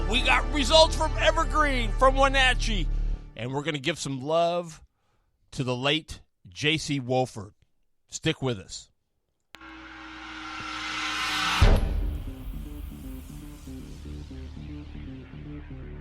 we got results from Evergreen, from Wenatchee, and we're going to give some love to the late J.C. Wolford. Stick with us.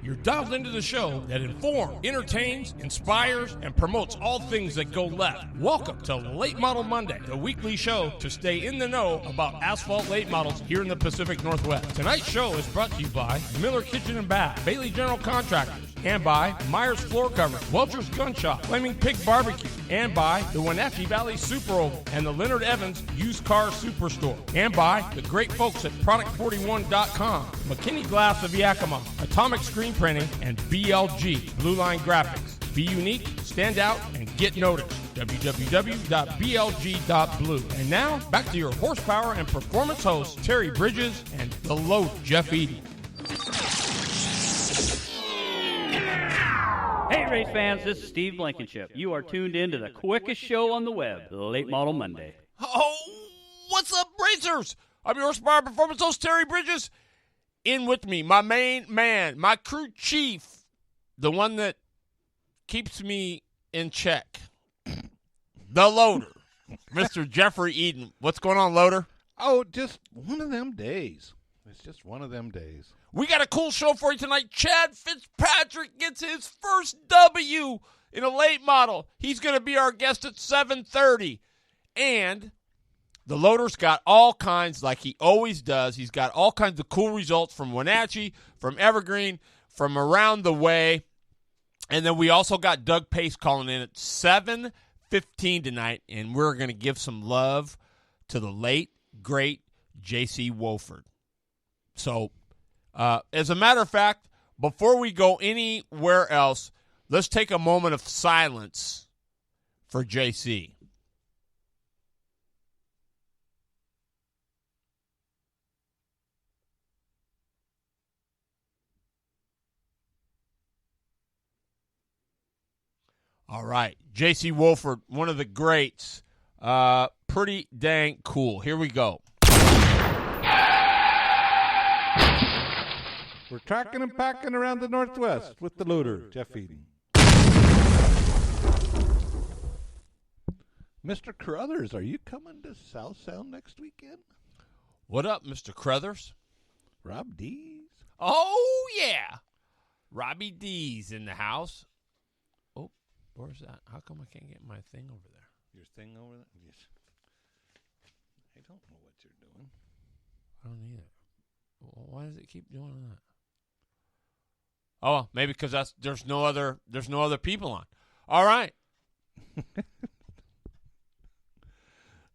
You're dialed into the show that informs, entertains, inspires, and promotes all things that go left. Welcome to Late Model Monday, the weekly show to stay in the know about asphalt late models here in the Pacific Northwest. Tonight's show is brought to you by Miller Kitchen and Bath, Bailey General Contractors, and by Myers Floor Covering, Welcher's Gun Shop, Flaming Pig Barbecue, and by the Wenatchee Valley Super Oval and the Leonard Evans Used Car Superstore, and by the great folks at Product41.com, McKinney Glass of Yakima, Atomic Screen Printing, and BLG, Blue Line Graphics. Be unique, stand out, and get noticed. www.blg.blue. And now, back to your horsepower and performance hosts, Terry Bridges and the load, Jeff Eady. Hey race fans, this is Steve Blankenship. You are tuned in to the quickest show on the web, Late Model Monday. Oh, what's up, racers? I'm your horsepower performance host, Terry Bridges. In with me, my main man, my crew chief, the one that keeps me in check, the loader, Mr. Jeffrey Eden. What's going on, loader? Oh, just one of them days. It's just one of them days. We got a cool show for you tonight. Chad Fitzpatrick gets his first W in a late model. He's going to be our guest at 7:30. And the loader's got all kinds, like he always does. He's got all kinds of cool results from Wenatchee, from Evergreen, from around the way. And then we also got Doug Pace calling in at 7:15 tonight. And we're going to give some love to the late, great J.C. Wolford. So, as a matter of fact, before we go anywhere else, let's take a moment of silence for JC. All right, JC Wolford, one of the greats, pretty dang cool. Here we go. We're tracking and packing around the Northwest with the loader, Jeff Eady. Mr. Carruthers, are you coming to South Sound next weekend? What up, Mr. Carruthers? Rob D's. Oh, yeah. Robbie D's in the house. Oh, where's that? How come I can't get my thing over there? Your thing over there? Yes. I don't know what you're doing. I don't either. Why does it keep doing that? Oh, maybe because there's no other people on. All right.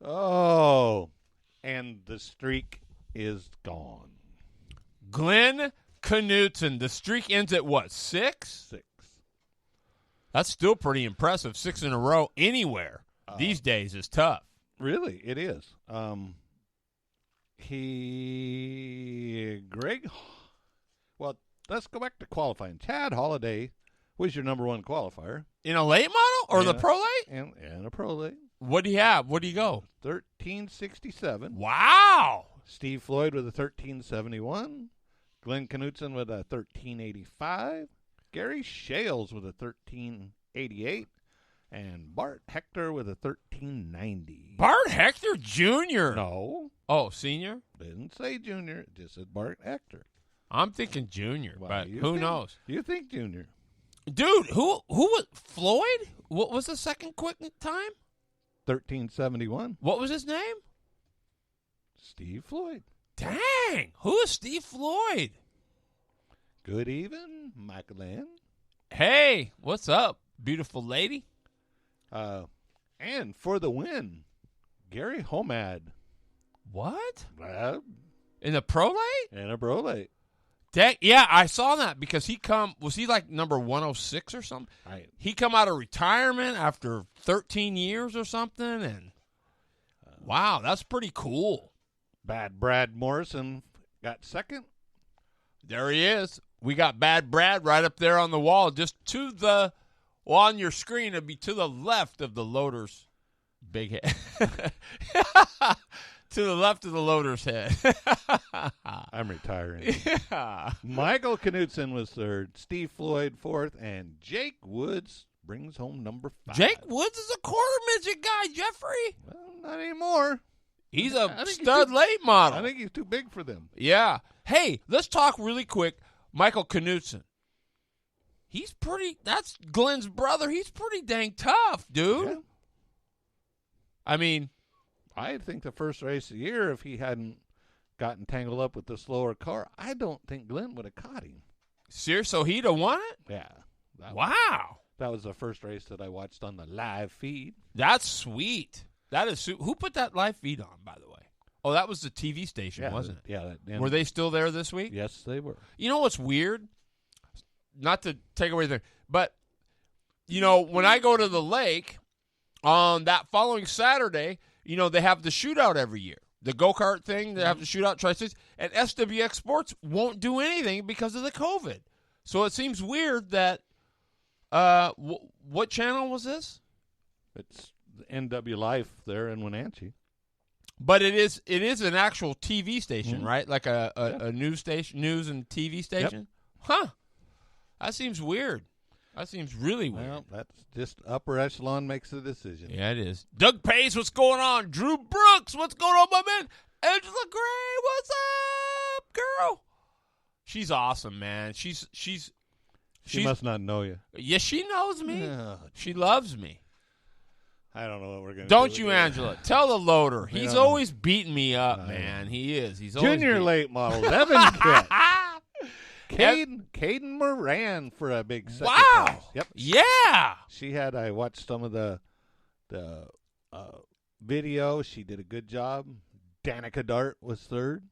Oh, and the streak is gone. Glenn Knutson. The streak ends at what, 6? 6. That's still pretty impressive. 6 in a row anywhere these days is tough. Really, it is. Well, let's go back to qualifying. Chad Holliday was your number one qualifier. In a late model or the pro late? And a pro late. What do you have? What do you go? 1367. Wow. Steve Floyd with a 1371. Glenn Knutson with a 1385. Gary Shales with a 1388. And Bart Hector with a 1390. Bart Hector Jr.? No. Oh, senior? Didn't say junior. It just said Bart Hector. I'm thinking junior, Well, but who knows? You think junior. Dude, who was Floyd? What was the second quick time? 1371. What was his name? Steve Floyd. Dang, who is Steve Floyd? Good even, Michael Ann. Hey, what's up, beautiful lady? And for the win, Gary Homad. What? In the pro late? In a pro late. Dang, yeah, I saw that because was he like number 106 or something? He come out of retirement after 13 years or something, and wow, that's pretty cool. Bad Brad Morrison got second. There he is. We got Bad Brad right up there on the wall, just on your screen, it'd be to the left of the loader's big head. To the left of the loader's head. I'm retiring. Yeah. Michael Knutson was third, Steve Floyd fourth, and Jake Woods brings home number 5. Jake Woods is a quarter midget guy, Jeffrey. Well, not anymore. He's I a think he's stud late model. I think he's too big for them. Yeah. Hey, let's talk really quick. Michael Knutson. That's Glenn's brother. He's pretty dang tough, dude. Yeah. I mean, I think the first race of the year, if he hadn't gotten tangled up with the slower car, I don't think Glenn would have caught him. seriously, so he'd have won it? Yeah. Wow. That was the first race that I watched on the live feed. That's sweet. That is who put that live feed on, by the way? Oh, that was the TV station, wasn't it? Yeah. Were they still there this week? Yes, they were. You know what's weird? Not to take away there, but, when I go to the lake on that following Saturday, they have the shootout every year. The go-kart thing, they have the shootout Tri-Cities, and SWX Sports won't do anything because of the COVID. So it seems weird that, what channel was this? It's the NW Life there in Wenatchee. But it is an actual TV station, Mm-hmm. right? Like a news station, news and TV station? Huh. That seems weird. That seems really weird. Well, that's just upper echelon makes the decision. Yeah, it is. Doug Pace, what's going on? Drew Brooks, what's going on, my man? Angela Gray, what's up, girl? She's awesome, man. She's She must not know you. Yes, she knows me. Oh, She loves me. I don't know what we're going to do. Don't you, Angela? Tell the loader. He's Yeah. always beating me up, man. He is. He's always Junior beating- late models, Evan Kett. Caden Moran for a big second Wow. prize. Yep. Yeah. I watched some of the video. She did a good job. Danica Dart was third.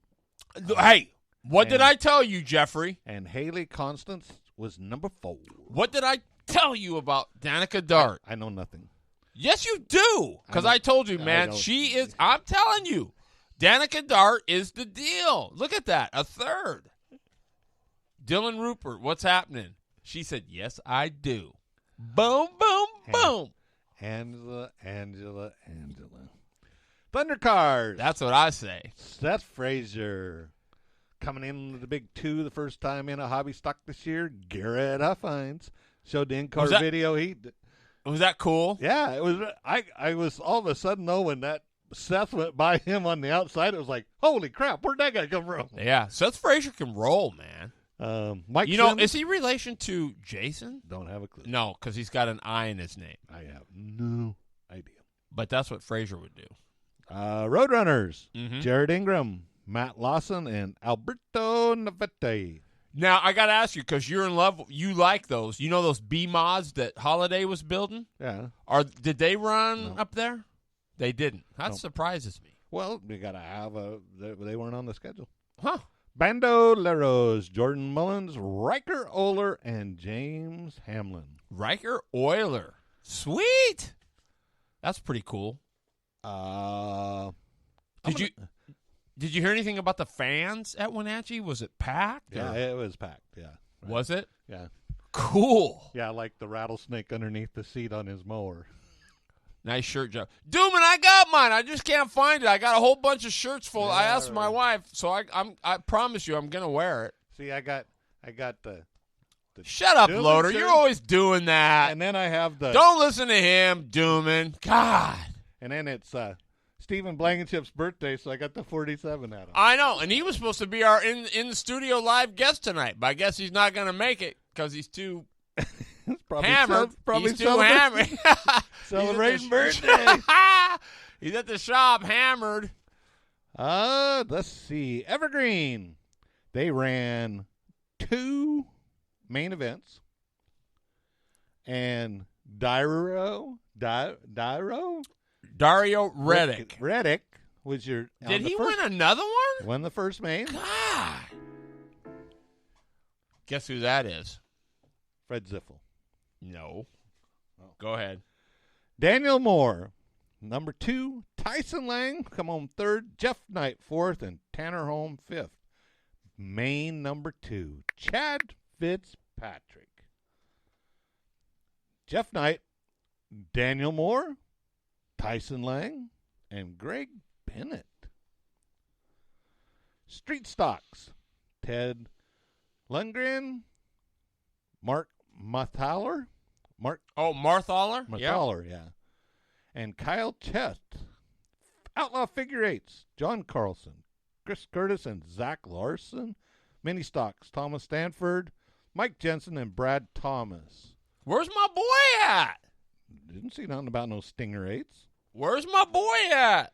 Hey, what did And- I tell you, Jeffrey? And Haley Constance was number 4. What did I tell you about Danica Dart? I know nothing. Yes, you do. Because I told you, man, she is. I'm telling you, Danica Dart is the deal. Look at that. A third. Dylan Rupert, what's happening? She said, yes, I do. Boom, boom, boom. Angela. Thundercars. That's what I say. Seth Frazier. Coming in with the big 2 the first time in a hobby stock this year. Garrett Huffines. Showed the in-car Was that- video. Was that cool? Yeah, it was. I was all of a sudden, though, when that Seth went by him on the outside, it was like, holy crap, where'd that guy come from? Yeah, Seth Frazier can roll, man. Mike Sims, Is he relation to Jason? don't have a clue. No, because he's got an I in his name. I have no idea. But that's what Frazier would do. Roadrunners, Mhm. Jared Ingram, Matt Lawson, and Alberto Navete. Now, I got to ask you, because you're in love, you like those. You know those B-mods that Holiday was building? Yeah. Did they run No. up there? They didn't. That No. surprises me. Well, we got to have they weren't on the schedule. Huh. Bandoleros, Jordan Mullins, Riker Oler, and James Hamlin. Riker Euler. Sweet. That's pretty cool. Did you hear anything about the fans at Wenatchee? Was it packed? Yeah, or- it was packed. Yeah. Right. Was it? Yeah. Cool. Yeah, like the rattlesnake underneath the seat on his mower. Nice shirt job. Dooman, I got mine. I just can't find it. I got a whole bunch of shirts full. I Yeah, asked my right. wife, so I promise you I'm going to wear it. See, I got the Shut up, Dooman Loader. shirt. You're always doing that. and then I have the Don't listen to him, Dooman. God. and then it's Stephen Blankenship's birthday, so I got the 47 at him. I know, and he was supposed to be our in the studio live guest tonight, but I guess he's not going to make it because he's too Probably hammered. probably He's too hammered. celebrating He's birthday. He's at the shop hammered. Let's see. Evergreen. They ran 2 main events. And Dario Reddick. was your Did he win another one? Won the first main. God. Guess who that is? Fred Ziffel. No. Go ahead. Daniel Moore, number 2. Tyson Lang, come home 3rd. Jeff Knight, 4th. And Tanner Holm, 5th. Main number 2. Chad Fitzpatrick. Jeff Knight, Daniel Moore, Tyson Lang, and Greg Bennett. Street Stocks, Ted Lundgren, Mark Marthaler. Marthaler? Marthaler, yeah. And Kyle Chest. Outlaw Figure Eights, John Carlson, Chris Curtis, and Zach Larson. Mini Stocks, Thomas Stanford, Mike Jensen, and Brad Thomas. Where's my boy at? Didn't see nothing about no Stinger 8s. Where's my boy at?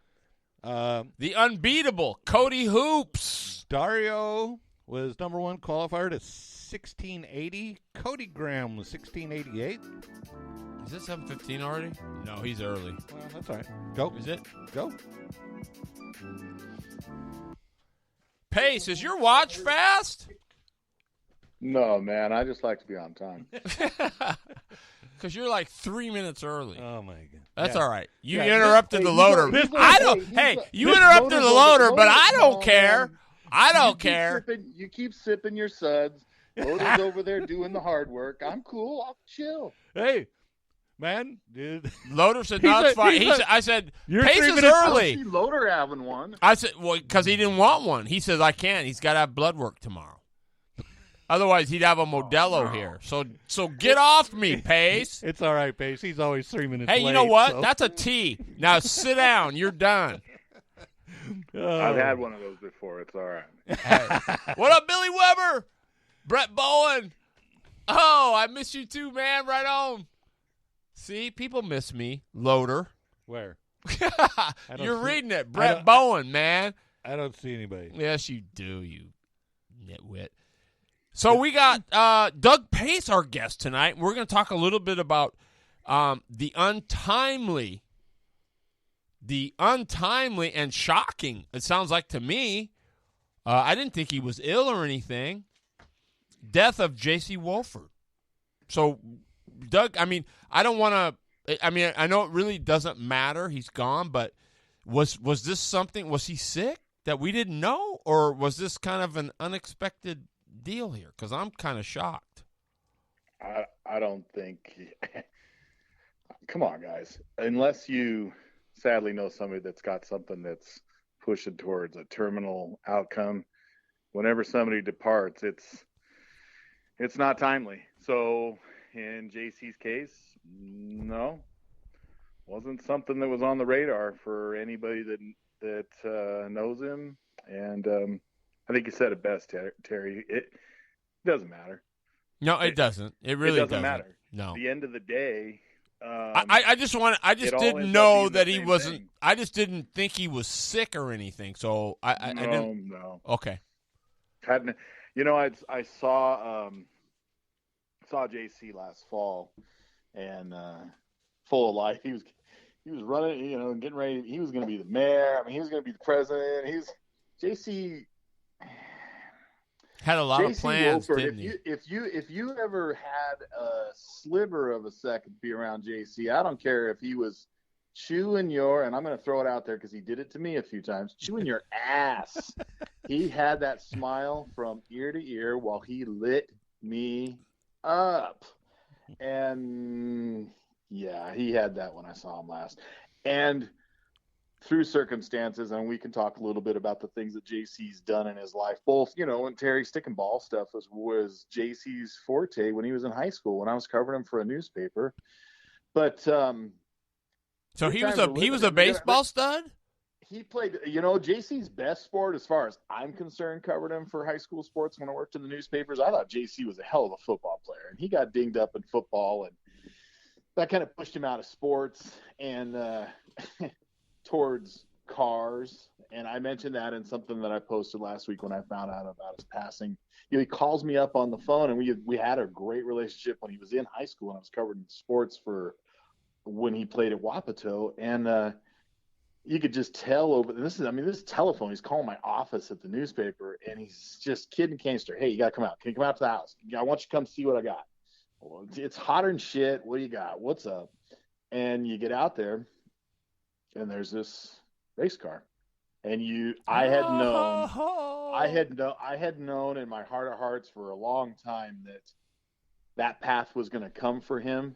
The unbeatable Cody Hoops. Dario was number one qualifier to 1680. Cody Graham was 1688. Is this 7:15 already? No, he's early. Well, that's all right. Go. Is it? Go. Pace, is your watch fast? No, man. I just like to be on time. Because you're like 3 minutes early. Oh, my God. That's Yeah. all right. You Yeah, interrupted the loader. You interrupted the loader, but I don't care. I don't care. You keep sipping your suds. Loader's over there doing the hard work. I'm cool. I'll chill. Hey, man, dude. Loader said, no, it's fine. I said, Pace is I early. see Loader having one. I said, well, because he didn't want one. He says, I can't. He's got to have blood work tomorrow. Otherwise, he'd have a Modelo here. So get off me, Pace. It's all right, Pace. He's always 3 minutes Hey, late. you know what? So. That's a T. Now sit down. You're done. I've had one of those before. It's all right. Hey. What up, Billy Weber? Brett Bowen. Oh, I miss you too, man. Right on. See, people miss me. Loader. Where? You're reading it. Brett Bowen, man. I don't see anybody. Yes, you do, you nitwit. So we got Doug Pace, our guest tonight. We're going to talk a little bit about the untimely and shocking, it sounds like to me, I didn't think he was ill or anything, death of J.C. Wolford. So, Doug, I know it really doesn't matter. He's gone, but was this something, was he sick that we didn't know, or was this kind of an unexpected deal here? Because I'm kind of shocked. I don't think – come on, guys. Unless you sadly know somebody that's got something that's pushing towards a terminal outcome, whenever somebody departs, it's not timely. So in JC's case, no. Wasn't something that was on the radar for anybody that knows him. And I think you said it best, Terry. It doesn't matter. No, it doesn't. It really doesn't matter. No. At the end of the day, I just didn't know that he wasn't. Thing. I just didn't think he was sick or anything. So I didn't. No. Okay. I saw JC last fall, and full of life. He was running, getting ready. He was going to be the mayor. He was going to be the president. JC had a lot of plans, Wolford, didn't he? If you ever had a sliver of a second to be around JC, I don't care if he was chewing and I'm going to throw it out there because he did it to me a few times, chewing your ass. He had that smile from ear to ear while he lit me up. And yeah, he had that when I saw him last. And through circumstances, and we can talk a little bit about the things that JC's done in his life. Both, and Terry stick and ball stuff was JC's forte when he was in high school, when I was covering him for a newspaper. But so he was a baseball stud? He played, JC's best sport, as far as I'm concerned, covered him for high school sports when I worked in the newspapers. I thought JC was a hell of a football player, and he got dinged up in football, and that kind of pushed him out of sports and towards cars. And I mentioned that in something that I posted last week when I found out about his passing. He calls me up on the phone, and we had a great relationship when he was in high school, and I was covering sports for when he played at Wapato. And you could just tell this is telephone. He's calling my office at the newspaper, and he's just kid and cancer. Hey, you got to come out. Can you come out to the house? I want you to come see what I got. Well, it's hotter than shit. What do you got? What's up? And you get out there, and there's this race car. And I had known in my heart of hearts for a long time that path was going to come for him.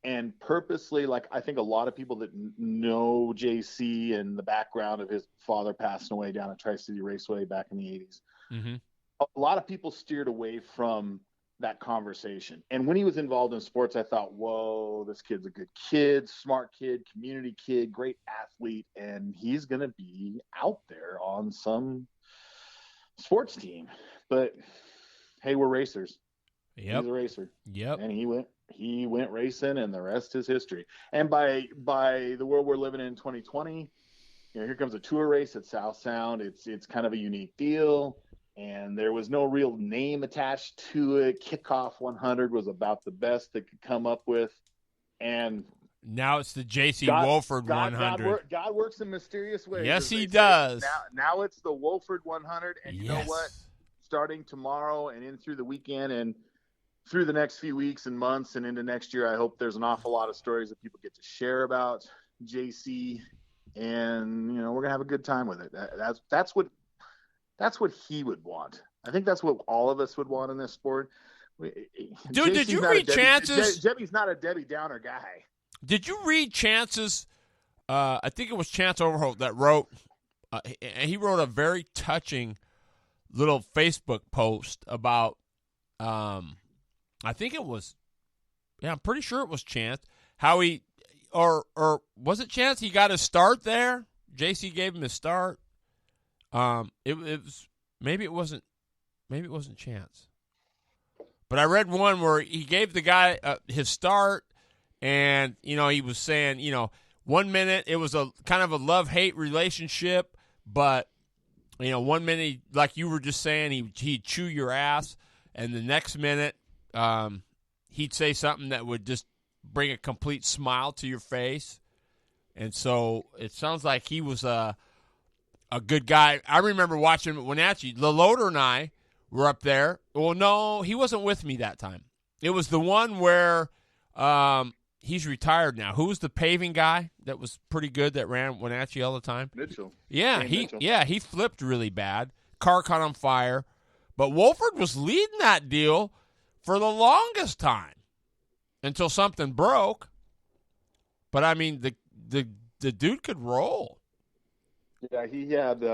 and purposely, like, I think a lot of people that know JC and the background of his father passing away down at Tri-City Raceway back in the 80s, Mm-hmm. a lot of people steered away from that conversation. And when he was involved in sports, I thought, whoa, this kid's a good kid, smart kid, community kid, great athlete, and he's going to be out there on some sports team. But hey, we're racers. Yep. He's a racer. Yep. And he went racing, and the rest is history. And by the world we're living in 2020, here comes a tour race at South Sound. It's kind of a unique deal. And there was no real name attached to it. Kickoff 100 was about the best they could come up with. And now it's the J.C. Wolford 100. God works in mysterious ways. Yes, he does. Now it's the Wolford 100. And you know Yes. what? Starting tomorrow and in through the weekend and through the next few weeks and months and into next year, I hope there's an awful lot of stories that people get to share about JC. And, we're going to have a good time with it. That's what he would want. I think that's what all of us would want in this sport. Dude, did you read Chance's? Debbie's not a Debbie Downer guy. Did you read Chance's? I think it was Chance Overholt that wrote. He wrote a very touching little Facebook post about. I think it was. Yeah, I'm pretty sure it was Chance. How he, or was it Chance? He got his start there. JC gave him his start. It was maybe it wasn't Chance, but I read one where he gave the guy his start, and he was saying 1 minute it was a kind of a love-hate relationship, but 1 minute, like you were just saying, he'd chew your ass, and the next minute he'd say something that would just bring a complete smile to your face, and so it sounds like he was a good guy. I remember watching him at Wenatchee. The Loader and I were up there. Well, no, he wasn't with me that time. It was the one where he's retired now. Who was the paving guy that was pretty good that ran Wenatchee all the time? Mitchell. Yeah, Mitchell. he flipped really bad. Car caught on fire. But Wolford was leading that deal for the longest time until something broke. But, I mean, the dude could roll. Yeah, he had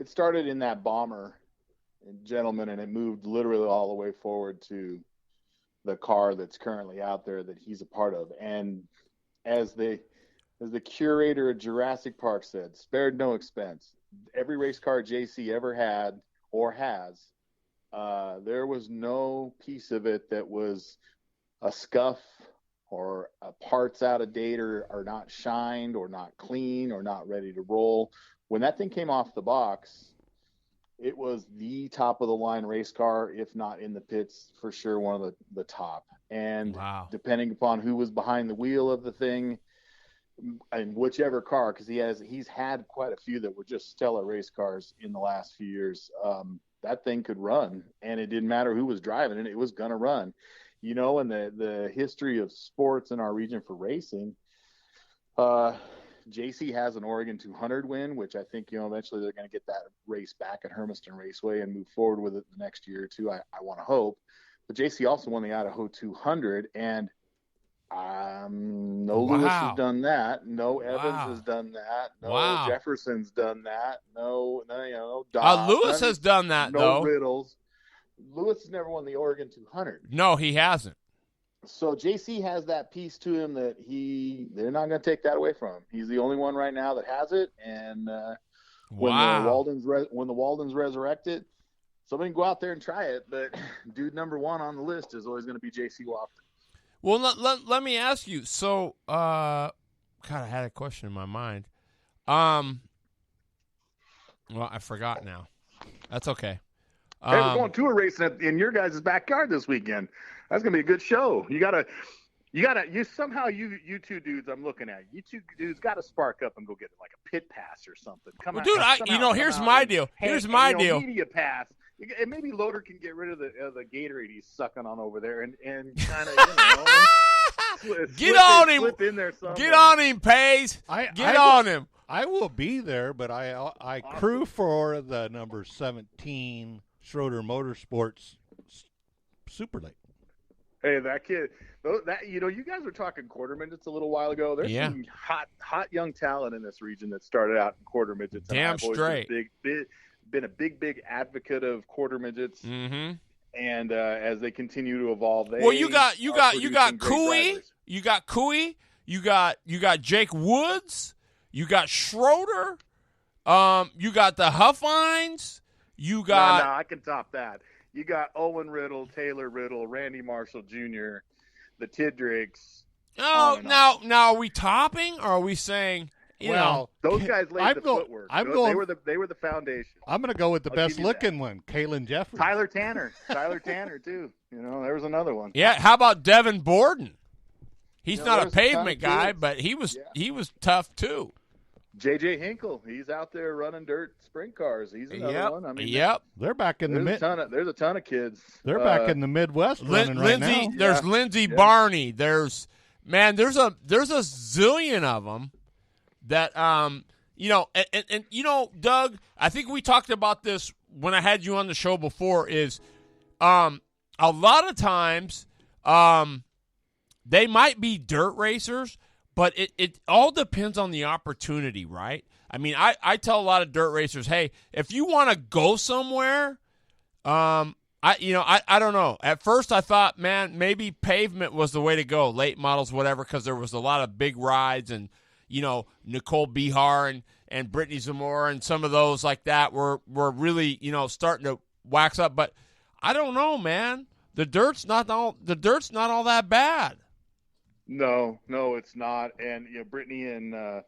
it started in that bomber, gentleman, and it moved literally all the way forward to the car that's currently out there that he's a part of. And as the curator of Jurassic Park said, spared no expense. Every race car JC ever had or has, there was no piece of it that was a scuff or parts out of date or not shined or not clean or not ready to roll. When that thing came off the box, it was the top of the line race car, if not in the pits, for sure one of the top. And Wow. Depending upon who was behind the wheel of the thing and whichever car, because he's had quite a few that were just stellar race cars in the last few years, that thing could run, and it didn't matter who was driving it, it was going to run. In the history of sports in our region for racing, JC has an Oregon 200 win, which I think, eventually they're going to get that race back at Hermiston Raceway and move forward with it the next year or two. I want to hope. But JC also won the Idaho 200, and no Lewis has done that. No Evans has done that. No Jefferson's done that. No, Lewis has done that, though. No Riddles. Lewis has never won the Oregon 200. No, he hasn't. So JC has that piece to him that they're not going to take that away from him. He's the only one right now that has it. And when the Waldens resurrect it, somebody can go out there and try it. But dude number one on the list is always going to be JC Lofton. Well, let me ask you. So, God, I had a question in my mind. Well, I forgot now. That's okay. Hey, we're going tour racing in your guys' backyard this weekend. That's gonna be a good show. You two dudes I'm looking at. You two dudes got to spark up and go get like a pit pass or something. Come on, dude. Here's my deal. Here's my deal. Media pass. And maybe Loader can get rid of the Gatorade he's sucking on over there and kind of get on him. Slip in there somewhere. Get on him, Pace. Get on him. I will be there, but I crew for the number 17 Schroeder Motorsports Super Late. Hey, that kid. You guys were talking quarter midgets a little while ago. There's some hot young talent in this region that started out in quarter midgets. And Damn I've always straight. Been a big advocate of quarter midgets. Mm-hmm. And as they continue to evolve, you got Cooey, you got Cooey, you got Jake Woods, you got Schroeder, you got the Huffines, you got. No, I can top that. You got Owen Riddle, Taylor Riddle, Randy Marshall Jr., the Tidricks. Oh, now are we topping, or are we saying? Those guys laid the footwork. They were the foundation. I'm going to go with the best looking one, Kalen Jeffries. Tyler Tanner too. There was another one. Yeah, how about Devin Borden? He's not a pavement guy, but he was tough too. JJ Hinkle, he's out there running dirt sprint cars. He's another one. I mean, they're back in the mid. There's a ton of kids. They're back in the Midwest running right now. There's Lindsey Barney. There's a zillion of them. That and Doug, I think we talked about this when I had you on the show before. Is a lot of times they might be dirt racers, but it all depends on the opportunity, right? I mean, I tell a lot of dirt racers, hey, if you want to go somewhere, I don't know. At first I thought, man, maybe pavement was the way to go, late models, whatever, because there was a lot of big rides and, Nicole Bihar and Brittany Zamora and some of those like that were really, starting to wax up. But I don't know, man. The dirt's not all that bad. No, it's not. And Brittany and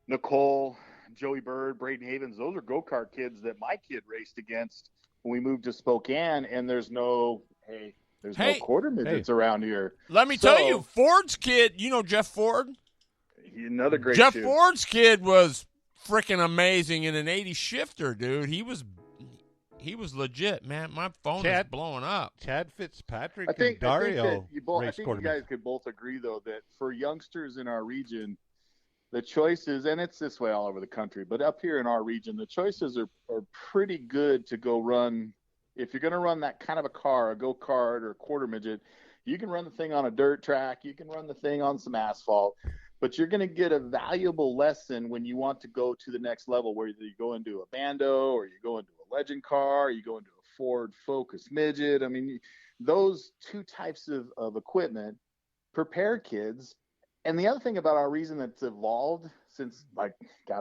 Nicole, Joey Bird, Braden Havens, those are go-kart kids that my kid raced against when we moved to Spokane, and there's no quarter midgets around here. Let me tell you, Ford's kid, Jeff Ford? Another great Jeff Ford's kid was freaking amazing in an 80 shifter, dude. He was legit, man. My phone is blowing up. Chad Fitzpatrick and Dario. I think you guys could both agree, though, that for youngsters in our region, the choices, and it's this way all over the country, but up here in our region, the choices are pretty good to go run. If you're going to run that kind of a car, a go-kart or a quarter midget, you can run the thing on a dirt track. You can run the thing on some asphalt. But you're going to get a valuable lesson when you want to go to the next level, where you go into a Bando or you go into a legend car, or you go into a Ford Focus midget. I mean, those two types of equipment prepare kids. And the other thing about our region that's evolved since, I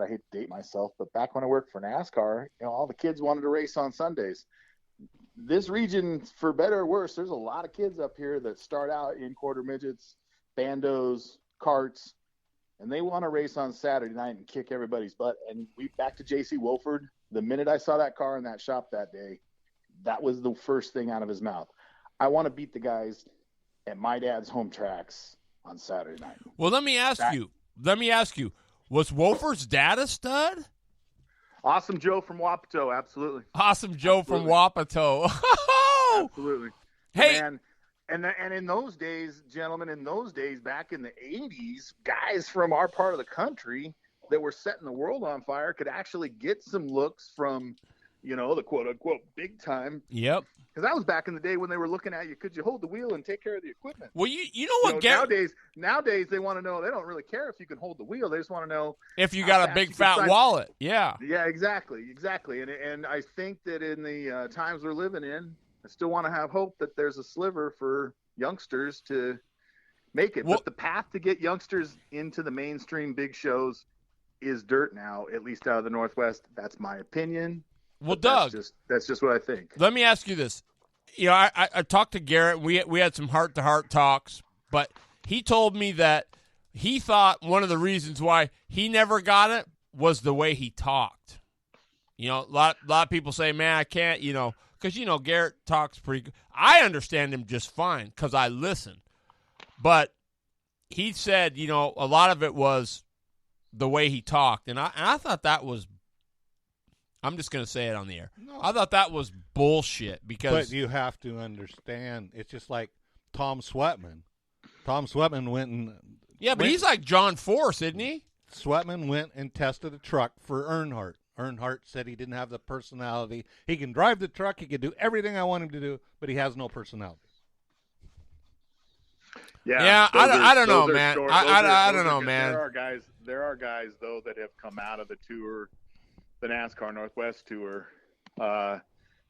hate to date myself, but back when I worked for NASCAR, all the kids wanted to race on Sundays. This region, for better or worse, there's a lot of kids up here that start out in quarter midgets, Bandos, karts, and they want to race on Saturday night and kick everybody's butt. And back to J.C. Wolford, the minute I saw that car in that shop that day, that was the first thing out of his mouth. I want to beat the guys at my dad's home tracks on Saturday night. Well, let me ask you, was Wolford's dad a stud? Awesome Joe from Wapato, absolutely. Awesome Joe from Wapato. Absolutely. Hey, man. And in those days, gentlemen, back in the 80s, guys from our part of the country that were setting the world on fire could actually get some looks from, the quote-unquote big time. Yep. Because that was back in the day when they were looking at you, could you hold the wheel and take care of the equipment? Well, you know what, Gary? Nowadays they want to know, they don't really care if you can hold the wheel. They just want to know if you got a big fat wallet. Yeah. Yeah, exactly. And I think that in the times we're living in, I still want to have hope that there's a sliver for youngsters to make it. But the path to get youngsters into the mainstream big shows is dirt now, at least out of the Northwest. That's my opinion. Well, Doug, that's just what I think. Let me ask you this. I talked to Garrett. We had some heart-to-heart talks, but he told me that he thought one of the reasons why he never got it was the way he talked. A lot of people say, man, I can't, because, Garrett talks pretty good. I understand him just fine because I listen. But he said, a lot of it was the way he talked. And I thought that was, I'm just going to say it on the air. No. I thought that was bullshit because. But you have to understand, it's just like Tom Sweatman. Tom Sweatman went and. Yeah, but he's like John Force, isn't he? Sweatman went and tested a truck for Earnhardt. Earnhardt said he didn't have the personality. He can drive the truck. He can do everything I want him to do, but he has no personality. Yeah, I don't know, man. I don't know, man. There are guys though that have come out of the tour, the NASCAR Northwest Tour.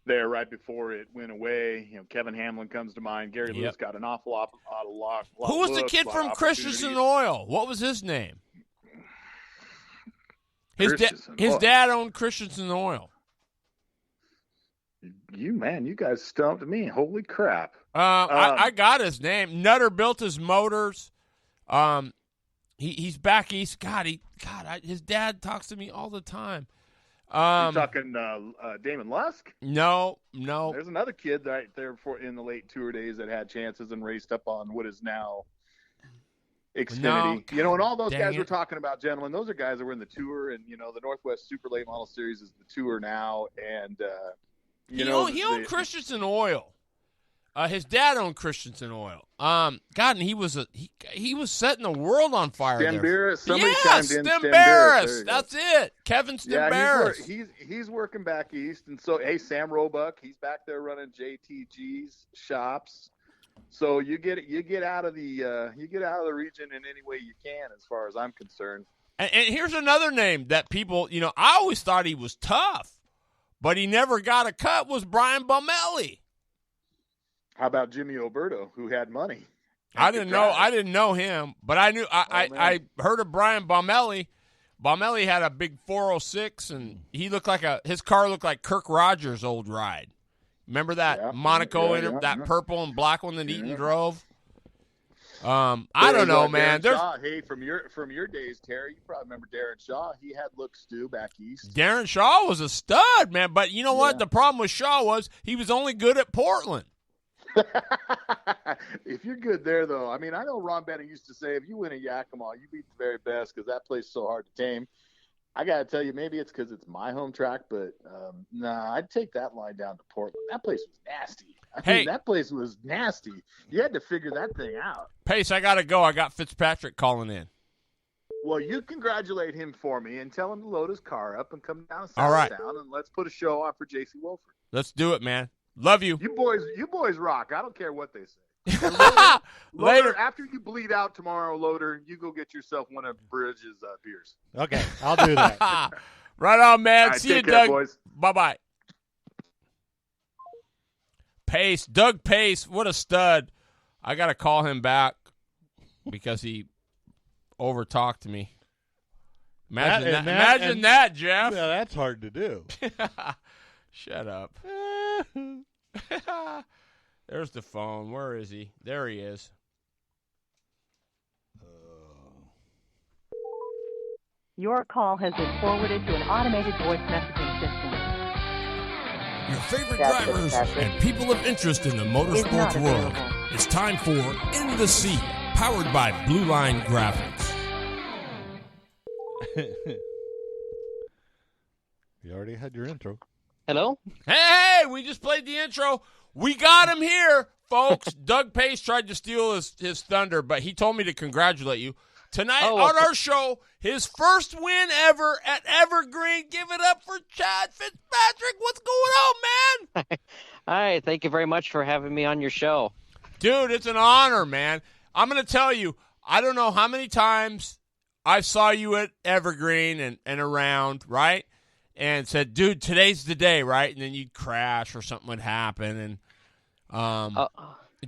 There right before it went away, Kevin Hamlin comes to mind. Gary Lewis got an awful lot of luck. Who was the kid from Christensen Oil? What was his name? His dad owned Christensen Oil. You guys stumped me. Holy crap. I got his name. Nutter built his motors. He's back east. His dad talks to me all the time. You talking Damon Lusk? No. There's another kid right there in the late tour days that had chances and raced up on what is now Xfinity. And all those guys we're talking about, gentlemen, those are guys that were in the tour, and the Northwest Super Late Model Series is the tour now, and he owned Christensen Oil. His dad owned Christensen Oil. And he was setting the world on fire. Stembarras. Somebody chimed in. Stembarras. That's it. Kevin Stembarras. Yeah, he's working back east, and so Sam Roebuck, he's back there running JTG's shops. So you get out of the region in any way you can, as far as I'm concerned. And here's another name that people, I always thought he was tough, but he never got a cut. Was Brian Bomelli. How about Jimmy Oberto, who had money? I didn't know him, but I knew. I heard of Brian Bomelli. Bomelli had a big 406, and he looked like his car looked like Kirk Rogers' old ride. Remember that Monaco, that purple and black one that Eaton drove? I don't know, man. Shaw, hey, from your days, Terry, you probably remember Darren Shaw. He had looks too back east. Darren Shaw was a stud, man. But you know what? The problem with Shaw was he was only good at Portland. If you're good there, though, I know Ron Bennett used to say, if you win at Yakima, you beat the very best, because that place is so hard to tame. I got to tell you, maybe it's because it's my home track, but I'd take that line down to Portland. That place was nasty. That place was nasty. You had to figure that thing out. Pace, I got to go. I got Fitzpatrick calling in. Well, you congratulate him for me and tell him to load his car up and come down to Town, and let's put a show on for J.C. Wolford. Let's do it, man. Love you. You boys rock. I don't care what they say. Later. After you bleed out tomorrow, Loader, you go get yourself one of Bridges' beers. Okay, I'll do that. Right on, man. Right, see you, care, Doug. Boys. Bye-bye. Pace, Doug Pace, what a stud. I got to call him back because he overtalked me. Imagine that, Jeff. Yeah, that's hard to do. Shut up. There's the phone. Where is he? There he is. Your call has been forwarded to an automated voice messaging system. Your favorite drivers and people of interest in the motorsports world. It's time for In the Seat, powered by Blue Line Graphics. You already had your intro. Hello? Hey, we just played the intro. We got him here, folks. Doug Pace tried to steal his thunder, but he told me to congratulate you. Tonight on our show, his first win ever at Evergreen. Give it up for Chad Fitzpatrick. What's going on, man? Hi, thank you very much for having me on your show. Dude, it's an honor, man. I'm going to tell you, I don't know how many times I saw you at Evergreen and around, right? And said, dude, today's the day, right? And then you'd crash or something would happen. And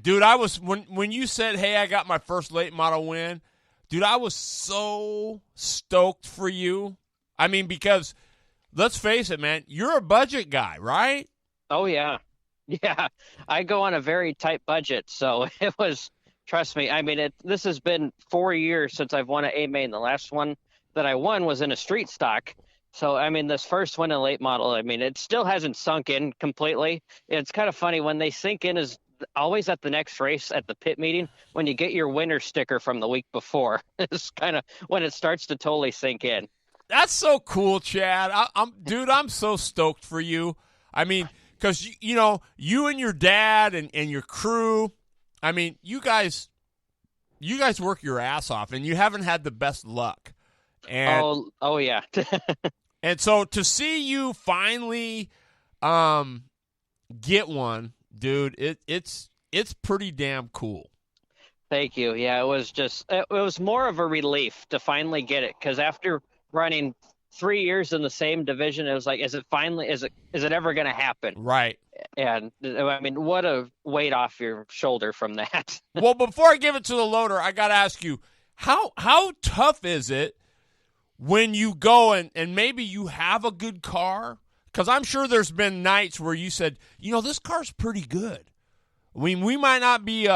dude, I was when you said, hey, I got my first late model win, dude, I was so stoked for you. I mean, because let's face it, man, you're a budget guy, right? Oh, yeah. Yeah. I go on a very tight budget, so it was, trust me, I mean, this has been 4 years since I've won an A-Main. The last one that I won was in a street stock. So, I mean, this first one in late model, I mean, it still hasn't sunk in completely. It's kind of funny when they sink in is always at the next race at the pit meeting when you get your winner sticker from the week before. It's kind of when it starts to totally sink in. That's so cool, Chad. I'm so stoked for you. I mean, because, you and your dad and your crew, I mean, you guys work your ass off, and you haven't had the best luck. And, oh yeah. And so to see you finally get one, dude, it's pretty damn cool. Thank you. Yeah, it was more of a relief to finally get it, because after running 3 years in the same division, it was like, is it ever going to happen? Right. And I mean, what a weight off your shoulder from that. Well, before I give it to the loader, I got to ask you, how tough is it when you go and maybe you have a good car? Because I'm sure there's been nights where you said, this car's pretty good. I mean, we might not be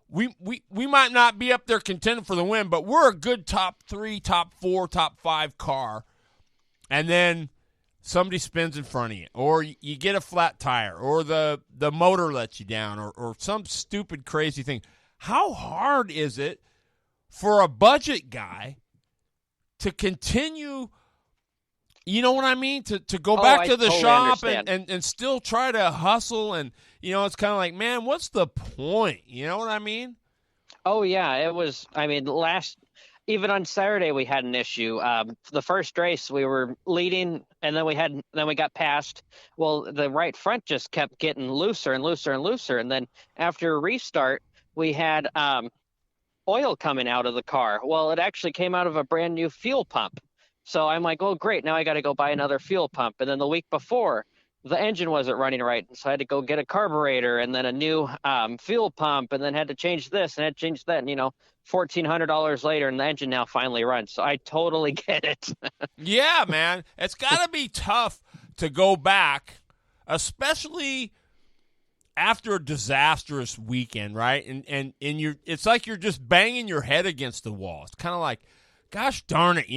we might not be up there contending for the win, but we're a good top 3, top 4, top 5 car. And then somebody spins in front of you, or you get a flat tire, or the motor lets you down, or some stupid crazy thing. How hard is it for a budget guy to continue, you know what I mean, to go back to the shop and still try to hustle? And, it's kind of like, man, what's the point? You know what I mean? Oh, yeah. It was, even on Saturday, we had an issue. The first race, we were leading, and then we got passed. Well, the right front just kept getting looser and looser and looser. And then after a restart, we had oil coming out of the car. Well, it actually came out of a brand new fuel pump. So I'm like, oh, great. Now I got to go buy another fuel pump. And then the week before, the engine wasn't running right. So I had to go get a carburetor and then a new fuel pump, and then had to change this and had to change that. And, $1,400 later, and the engine now finally runs. So I totally get it. Yeah, man. It's got to be tough to go back, especially after a disastrous weekend, right? And it's like you're just banging your head against the wall. It's kind of like, gosh darn it,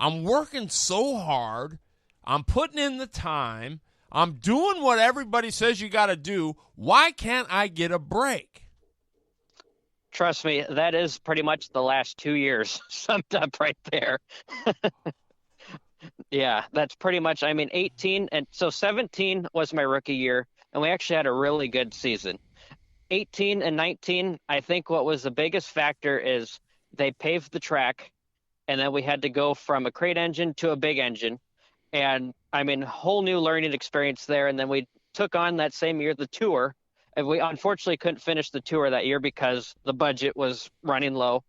I'm working so hard. I'm putting in the time. I'm doing what everybody says you got to do. Why can't I get a break? Trust me, that is pretty much the last 2 years summed up right there. Yeah, that's pretty much, 18, and so 17 was my rookie year, and we actually had a really good season. 18 and 19, I think what was the biggest factor is they paved the track, and then we had to go from a crate engine to a big engine. And whole new learning experience there. And then we took on that same year the tour, and we unfortunately couldn't finish the tour that year because the budget was running low.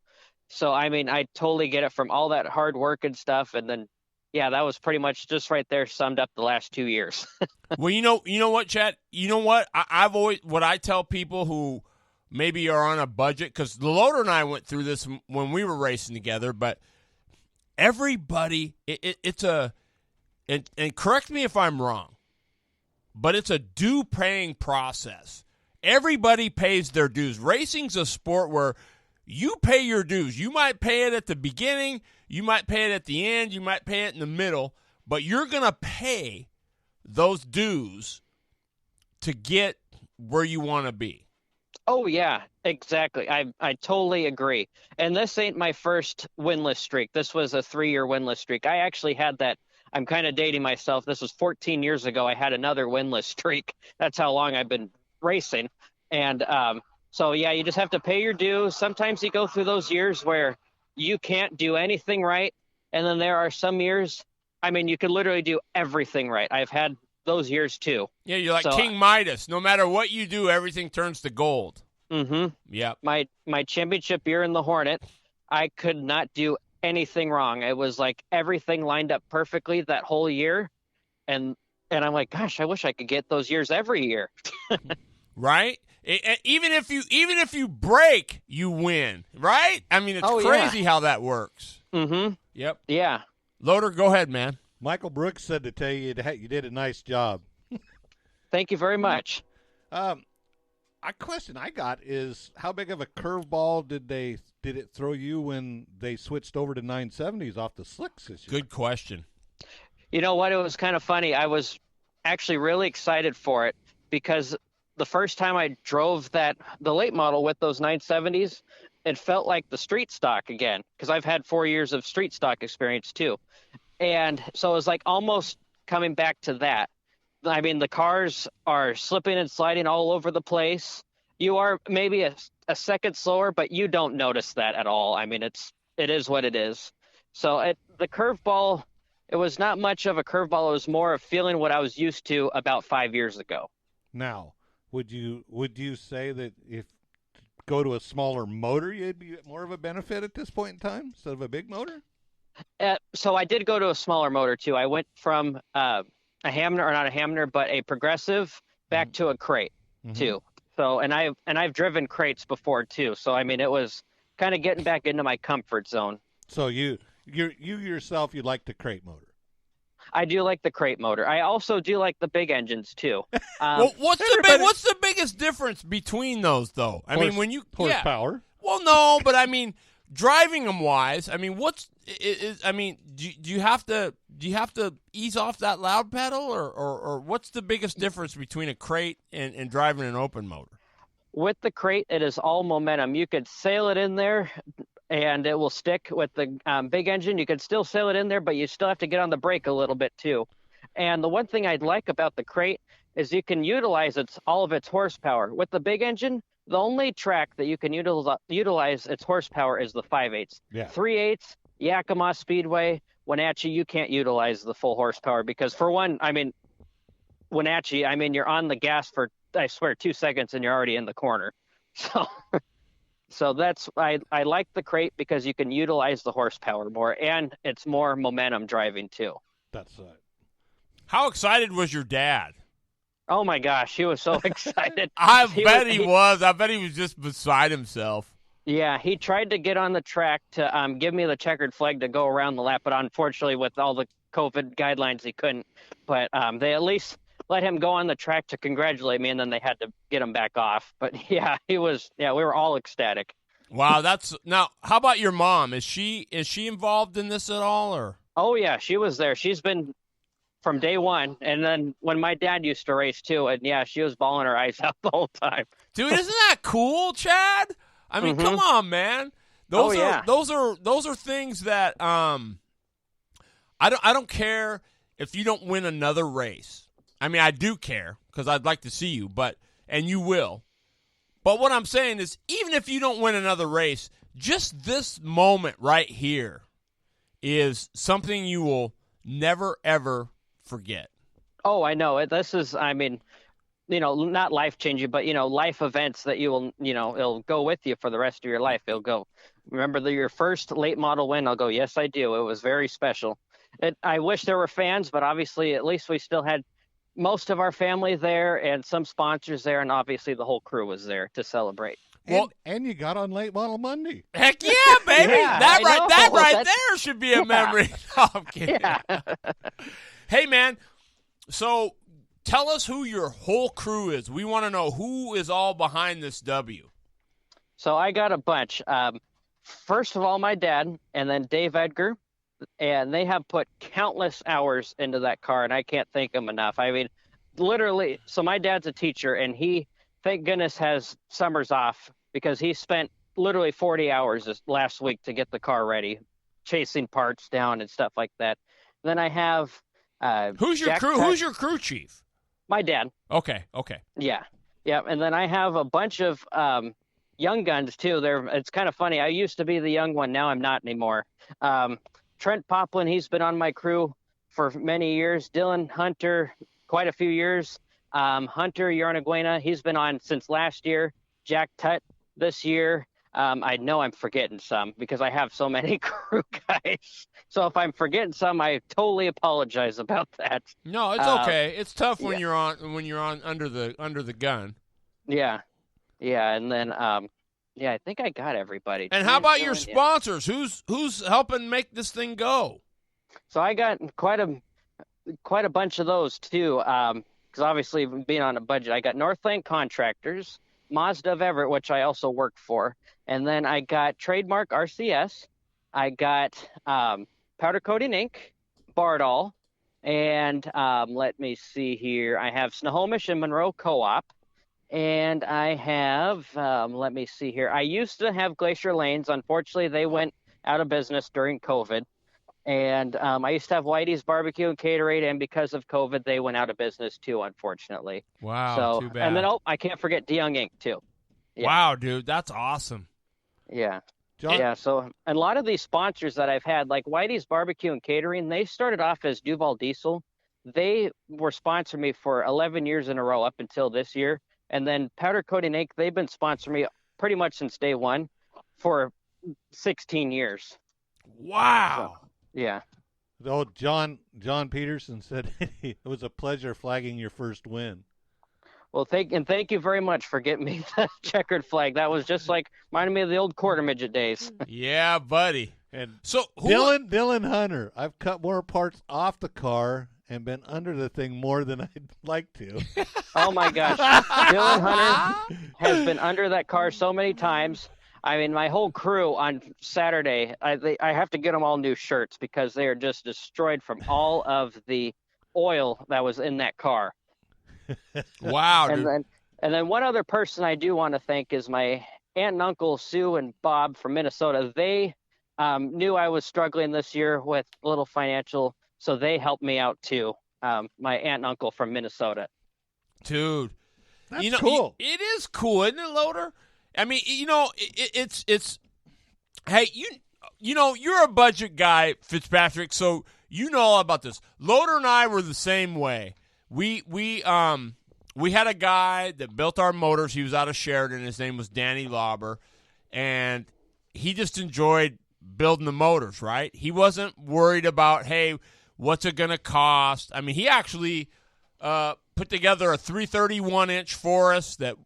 So I totally get it, from all that hard work and stuff. And then, yeah, that was pretty much just right there summed up the last 2 years. Well, you know what, Chad? You know what? I've always, what I tell people who maybe are on a budget, because the loader and I went through this when we were racing together, but everybody, it's a. And correct me if I'm wrong, but it's a due-paying process. Everybody pays their dues. Racing's a sport where you pay your dues. You might pay it at the beginning, you might pay it at the end, you might pay it in the middle, but you're going to pay those dues to get where you want to be. Oh, yeah, exactly. I totally agree. And this ain't my first winless streak. This was a 3-year winless streak. I actually had that. I'm kind of dating myself. This was 14 years ago. I had another winless streak. That's how long I've been racing. And so, yeah, you just have to pay your dues. Sometimes you go through those years where you can't do anything right. And then there are some years, you could literally do everything right. I've had those years too. Yeah, you're like King Midas. No matter what you do, everything turns to gold. Mm-hmm. Yep. My championship year in the Hornet, I could not do anything wrong. It was like everything lined up perfectly that whole year, and I'm like, gosh, I wish I could get those years every year. Right? Even if you break, you win, right? It's crazy how that works. Mm-hmm. Yep. Yeah. Loader, go ahead, man. Michael Brooks said to tell you you did a nice job. Thank you very much. A question I got is, how big of a curveball did it throw you when they switched over to 970s off the slicks this year? Good question. You know what? It was kind of funny. I was actually really excited for it, because the first time I drove the late model with those 970s, it felt like the street stock again, because I've had 4 years of street stock experience too. And so it was like almost coming back to that. The cars are slipping and sliding all over the place. You are maybe a second slower, but you don't notice that at all. It is what it is. So the curveball, it was not much of a curveball. It was more of feeling what I was used to about 5 years ago. Now, would you say that, if go to a smaller motor, you'd be more of a benefit at this point in time instead of a big motor? So I did go to a smaller motor too. I went from a Hamner, or not a Hamner, but a Progressive back to a crate too. So and I've driven crates before too. So I mean, it was kind of getting back into my comfort zone. So you yourself, you like the crate motor? I do like the crate motor. I also do like the big engines too. Well, what's the biggest difference between those though? I mean, when you horsepower. Well, no, but I mean, driving them wise, I mean, do you have to ease off that loud pedal, or what's the biggest difference between a crate and driving an open motor? With the crate, it is all momentum. You could sail it in there, and it will stick. With the big engine, you could still sail it in there, but you still have to get on the brake a little bit too. And the one thing I'd like about the crate is you can utilize all of its horsepower. With the big engine, the only track that you can utilize its horsepower is the 5/8. Yeah. 3/8, Yakima Speedway, Wenatchee, you can't utilize the full horsepower because, for one, I mean, Wenatchee, I mean, you're on the gas for, I swear, 2 seconds and you're already in the corner. So that's, I like the crate because you can utilize the horsepower more, and it's more momentum driving too. That's right. How excited was your dad? Oh my gosh, he was so excited. I bet he was. I bet he was just beside himself. Yeah, he tried to get on the track to give me the checkered flag to go around the lap, but unfortunately with all the COVID guidelines, he couldn't. But they at least let him go on the track to congratulate me, and then they had to get him back off. But yeah, we were all ecstatic. Wow, now how about your mom? Is she involved in this at all, or? Oh yeah, she was there. She's been from day one, and then when my dad used to race too, and yeah, she was bawling her eyes out the whole time. Dude, isn't that cool, Chad? I mean, come on, man. Those are things that I don't care if you don't win another race. I mean, I do care because I'd like to see you, and you will. But what I'm saying is, even if you don't win another race, just this moment right here is something you will never, ever forget. Oh, I know. This is, I mean, not life-changing, but, life events that you will, it'll go with you for the rest of your life. It'll go, remember your first late model win? I'll go, yes, I do. It was very special. I wish there were fans, but obviously at least we still had most of our family there and some sponsors there, and obviously the whole crew was there to celebrate. And you got on Late Model Monday. Heck yeah, baby! Yeah, that right there should be a memory. No, I'm kidding. Yeah. Hey, man. So tell us who your whole crew is. We want to know who is all behind this W. So I got a bunch. First of all, my dad, and then Dave Edgar. And they have put countless hours into that car, and I can't thank them enough. I mean, literally, so my dad's a teacher, and he, thank goodness, has summers off because he spent literally 40 hours this last week to get the car ready, chasing parts down and stuff like that. Then I have who's your crew? Who's your crew chief? My dad. Okay. Yeah. And then I have a bunch of young guns too. It's kind of funny. I used to be the young one. Now I'm not anymore. Trent Poplin, he's been on my crew for many years. Dylan Hunter, quite a few years. Hunter Yarnaguena, he's been on since last year. Jack Tutt this year. I know I'm forgetting some because I have so many crew guys. So if I'm forgetting some, I totally apologize about that. No, it's okay. It's tough when you're on under the gun. Yeah, and then I think I got everybody. And how about your sponsors? Who's helping make this thing go? So I got quite a bunch of those too. Because obviously being on a budget, I got Northland Contractors, Mazda of Everett, which I also work for, and then I got Trademark RCS. I got Powder Coating Inc., Bardall, and let me see here. I have Snohomish and Monroe Co-op. And I have, let me see here. I used to have Glacier Lanes. Unfortunately, they went out of business during COVID. And I used to have Whitey's Barbecue and Caterade, and because of COVID, they went out of business too, unfortunately. Wow, too bad. And then, I can't forget DeYoung Inc. too. Yeah. Wow, dude, that's awesome. Yeah. John? Yeah, so a lot of these sponsors that I've had, like Whitey's Barbecue and Catering, they started off as Duval Diesel. They were sponsoring me for 11 years in a row up until this year. And then Powder Coating Inc., they've been sponsoring me pretty much since day one for 16 years. Wow. So, yeah. Oh, John Peterson said it was a pleasure flagging your first win. Well, thank you very much for getting me the checkered flag. That was just like reminded me of the old quarter midget days. Yeah, buddy. And So Dylan Hunter, I've cut more parts off the car and been under the thing more than I'd like to. Oh my gosh, Dylan Hunter has been under that car so many times. I mean, my whole crew on Saturday, I have to get them all new shirts because they are just destroyed from all of the oil that was in that car. Wow, dude. And then one other person I do want to thank is my aunt and uncle Sue and Bob from Minnesota. They knew I was struggling this year with a little financial, so they helped me out too. My aunt and uncle from Minnesota. Dude, That's cool. It is cool, isn't it, Loader? I mean, it's hey, you're a budget guy, Fitzpatrick, so you know all about this. Loader and I were the same way. We had a guy that built our motors. He was out of Sheridan. His name was Danny Lauber, and he just enjoyed building the motors, right? He wasn't worried about, hey, what's it going to cost? I mean, he actually put together a 331-inch for us that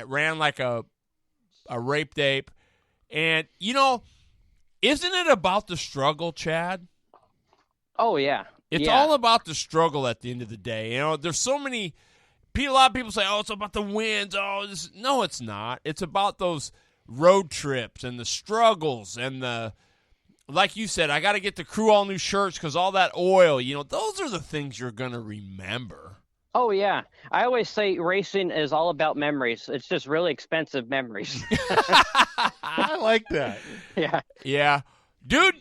ran like a raped ape. And, isn't it about the struggle, Chad? Oh, yeah. It's all about the struggle at the end of the day. There's so many – a lot of people say, oh, it's about the wins. No, it's not. It's about those road trips and the struggles and the – like you said, I got to get the crew all new shirts because all that oil, those are the things you're going to remember. Oh, yeah. I always say racing is all about memories. It's just really expensive memories. I like that. Yeah. Yeah. Dude,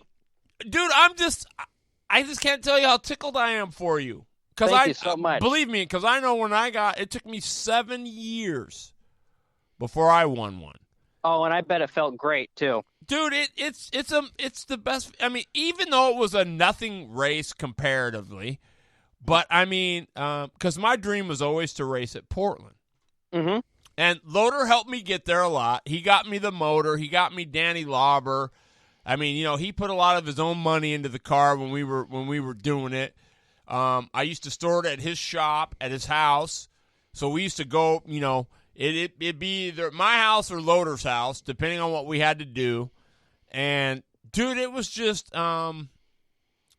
I just can't tell you how tickled I am for you. Thank you so much. Believe me, because I know when it took me 7 years before I won one. Oh, and I bet it felt great, too. Dude, it's the best. I mean, even though it was a nothing race comparatively, but I mean, because my dream was always to race at Portland. Mm-hmm. And Loader helped me get there a lot. He got me the motor. He got me Danny Lauber. I mean, he put a lot of his own money into the car when we were doing it. I used to store it at his shop, at his house. So we used to go, it'd be either my house or Loader's house, depending on what we had to do. And, dude, it was just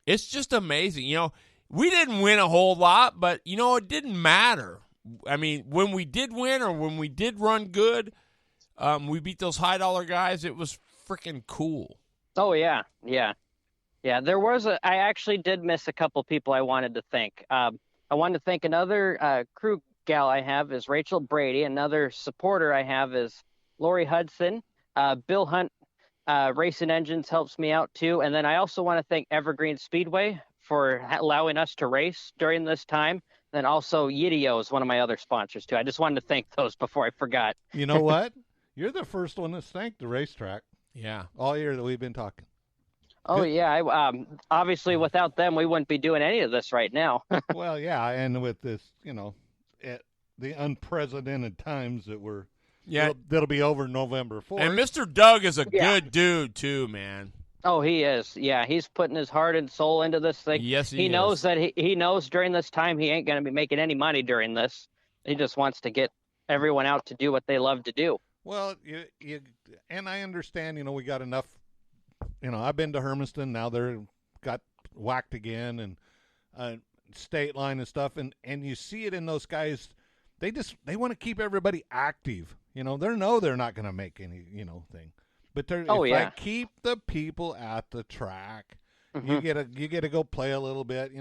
it's just amazing. We didn't win a whole lot, but, it didn't matter. I mean, when we did win or when we did run good, we beat those high-dollar guys. It was freaking cool. Oh, yeah. Yeah. Yeah, I actually did miss a couple people I wanted to thank. I wanted to thank another crew gal I have is Rachel Brady. Another supporter I have is Lori Hudson. Bill Hunt Racing Engines helps me out too. And then I also want to thank Evergreen Speedway for allowing us to race during this time. Then also Yidio is one of my other sponsors too. I just wanted to thank those before I forgot. You know what? You're the first one that's thanked the racetrack. Yeah. All year that we've been talking. Oh, yeah. Obviously, without them, we wouldn't be doing any of this right now. Well, yeah, and with this, at the unprecedented times that we're that'll be over November 4th. And Mr. Doug is a good dude, too, man. Oh, he is. Yeah, he's putting his heart and soul into this thing. Yes, he knows that he knows during this time he ain't going to be making any money during this. He just wants to get everyone out to do what they love to do. Well, you and I understand, we got enough. I've been to Hermiston. Now they're got whacked again and state line and stuff. And you see it in those guys. They want to keep everybody active. They know they're not going to make any, thing. But I keep the people at the track, you get to go play a little bit.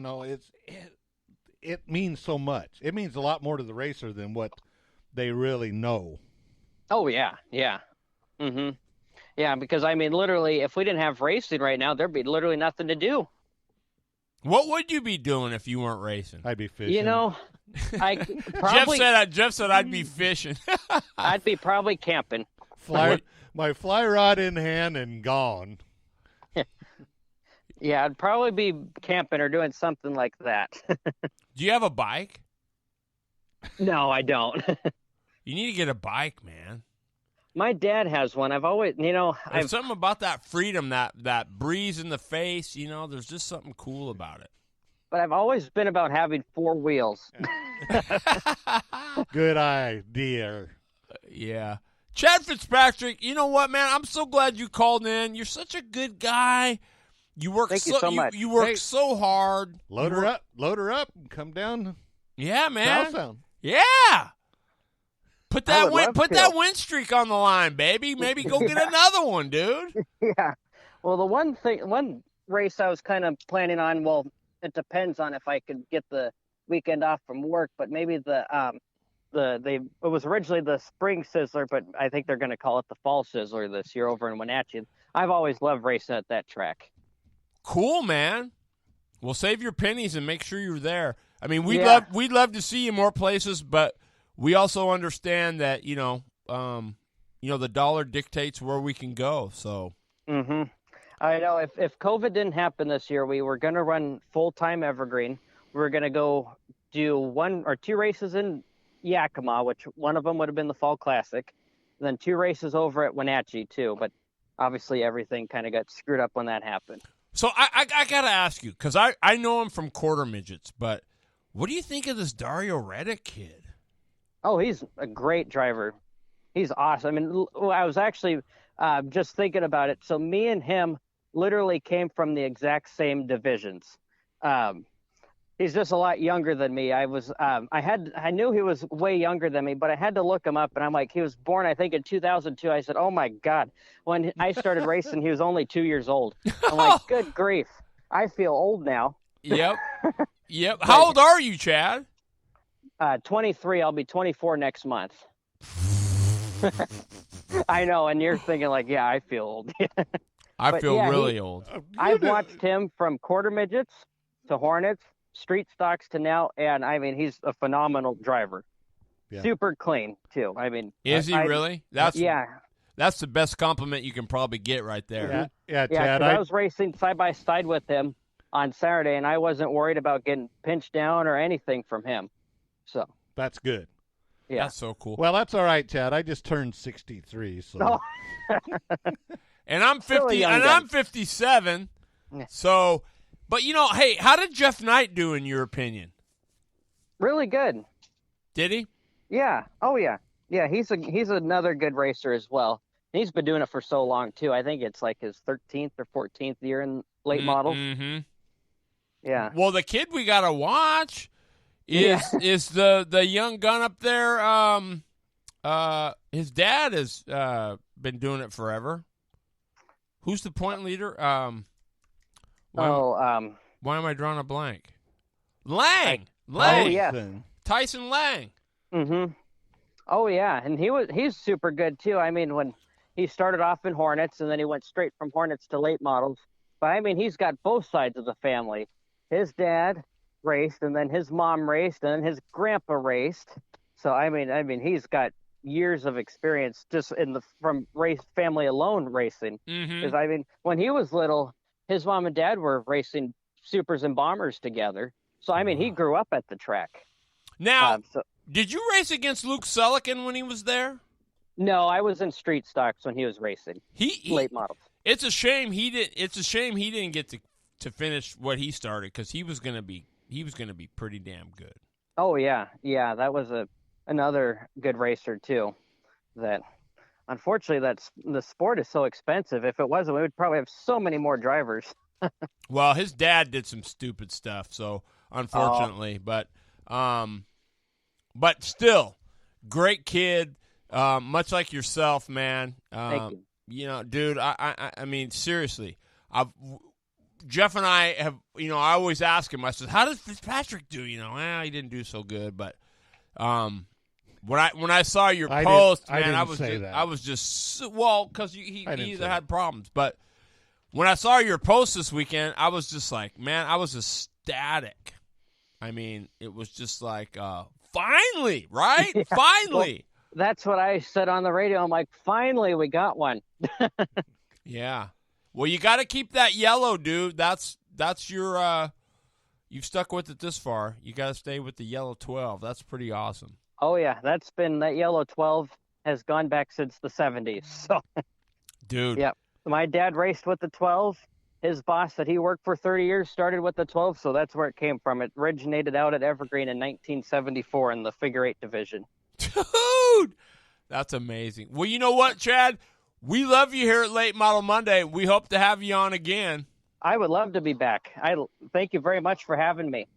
It means so much. It means a lot more to the racer than what they really know. Oh, yeah. Yeah. Mm-hmm. Yeah, because, I mean, literally, if we didn't have racing right now, there'd be literally nothing to do. What would you be doing if you weren't racing? I'd be fishing. I probably... Jeff said I'd be fishing. I'd be probably camping. My fly rod in hand and gone. Yeah, I'd probably be camping or doing something like that. Do you have a bike? No, I don't. You need to get a bike, man. My dad has one. I've always, There's something about that freedom, that breeze in the face. There's just something cool about it. but I've always been about having 4 wheels. Good idea. Yeah. Chad Fitzpatrick, you know what, man? I'm so glad you called in. You're such a good guy. You work Thank you so much. You work so hard. Load her up, and come down. Yeah, man. South Sound. Yeah. Put I that would love to. that win streak on the line, baby. Maybe go get another one, dude. Yeah. Well, the one race I was kind of planning on, well, it depends on if I could get the weekend off from work, but maybe it was originally the spring sizzler, but I think they're going to call it the fall sizzler this year over in Wenatchee. I've always loved racing at that track. Cool, man. Well, save your pennies and make sure you're there. I mean, we'd Yeah. love to see you more places, but we also understand that the dollar dictates where we can go. So. Mm-hmm. I know if COVID didn't happen this year, we were going to run full-time Evergreen. We were going to go do 1 or 2 races in Yakima, which one of them would have been the Fall Classic, and then 2 races over at Wenatchee too. But obviously everything kind of got screwed up when that happened. So I got to ask you, because I know him from quarter midgets, but what do you think of this Dario Reddick kid? Oh, he's a great driver. He's awesome. I mean, I was actually just thinking about it. So me and him literally came from the exact same divisions. He's just a lot younger than me. I knew he was way younger than me, but I had to look him up, and I'm like, he was born, I think, in 2002. I said, oh my God. When I started racing, he was only 2 years old. I'm like, good grief. I feel old now. Yep. Yep. How old are you, Chad? 23. I'll be 24 next month. I know, and you're thinking like, yeah, I feel old. I feel really old. I've watched him from quarter midgets to Hornets, street stocks to now, and I mean, he's a phenomenal driver. Yeah. Super clean too. I mean, Is he really? That's the best compliment you can probably get right there. Yeah, yeah. Chad. 'Cause I was racing side by side with him on Saturday, and I wasn't worried about getting pinched down or anything from him. So That's good. yeah, That's so cool. Well, that's all right, Chad. I just turned 63, so. Oh. And I'm 50, Still a young and gun. I'm 57. Yeah. So, but hey, how did Jeff Knight do in your opinion? really good. Did he? Yeah. Oh yeah. Yeah. He's another good racer as well. He's been doing it for so long too. I think it's like his 13th or 14th year in late models. Mm-hmm. Yeah. Well, the kid we gotta watch is the young gun up there. His dad has been doing it forever. Who's the point leader? Why am I drawing a blank? Lang. Oh yeah. Tyson Lang. Mm-hmm. Oh yeah, and he's super good too. I mean, when he started off in Hornets and then he went straight from Hornets to late models. But I mean, he's got both sides of the family. His dad raced, and then his mom raced, and then his grandpa raced. So I mean, he's got years of experience just from race family alone racing. Because I mean, when he was little, his mom and dad were racing supers and bombers together. So I mean, he grew up at the track. Now, did you race against Luke Sullivan when he was there? No, I was in street stocks when he was racing. He late models. It's a shame he didn't get to finish what he started, because he was gonna be pretty damn good. Oh yeah, that was another good racer too. That unfortunately, the sport is so expensive. If it wasn't, we would probably have so many more drivers. Well, his dad did some stupid stuff, so unfortunately, but still, great kid. Much like yourself, man. Thank you. Dude, I mean, seriously, Jeff and I have, I always ask him, I said, how did Fitzpatrick do? He didn't do so good, but when I saw your post, man, I was just because he either had problems, but when I saw your post this weekend, I was just like, man, I was ecstatic. I mean, it was just like, finally, right? Yeah. Finally. Well, that's what I said on the radio. I'm like, finally, we got one. Yeah. Well, you got to keep that yellow, dude. That's your you've stuck with it this far. You got to stay with the yellow 12. That's pretty awesome. Oh yeah, that's been that yellow 12 has gone back since the 70s. So, Dude. yeah. My dad raced with the 12. His boss that he worked for 30 years started with the 12, so that's where it came from. It originated out at Evergreen in 1974 in the figure 8 division. Dude, that's amazing. Well, you know what, Chad? We love you here at Late Model Monday. We hope to have you on again. I would love to be back. I thank you very much for having me.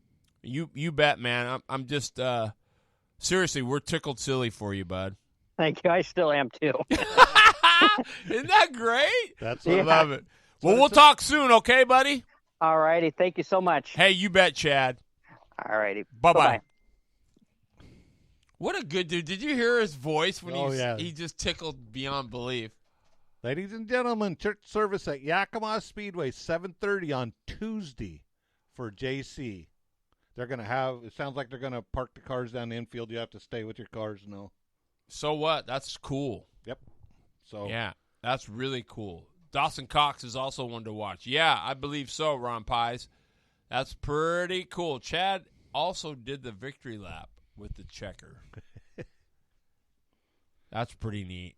You bet, man. I'm just seriously, we're tickled silly for you, bud. Thank you. I still am too. Isn't that great? I love it. Well, we'll talk soon, okay, buddy? All righty. Thank you so much. Hey, you bet, Chad. All righty. Bye-bye. What a good dude. Did you hear his voice when he just tickled beyond belief? Ladies and gentlemen, church service at Yakima Speedway, 7:30 on Tuesday for JC. They're going to have, it sounds like they're going to park the cars down the infield. You have to stay with your cars now. So what? That's cool. Yep. So yeah, that's really cool. Dawson Cox is also one to watch. Yeah, I believe so, Ron Pies. That's pretty cool. Chad also did the victory lap with the checker. That's pretty neat.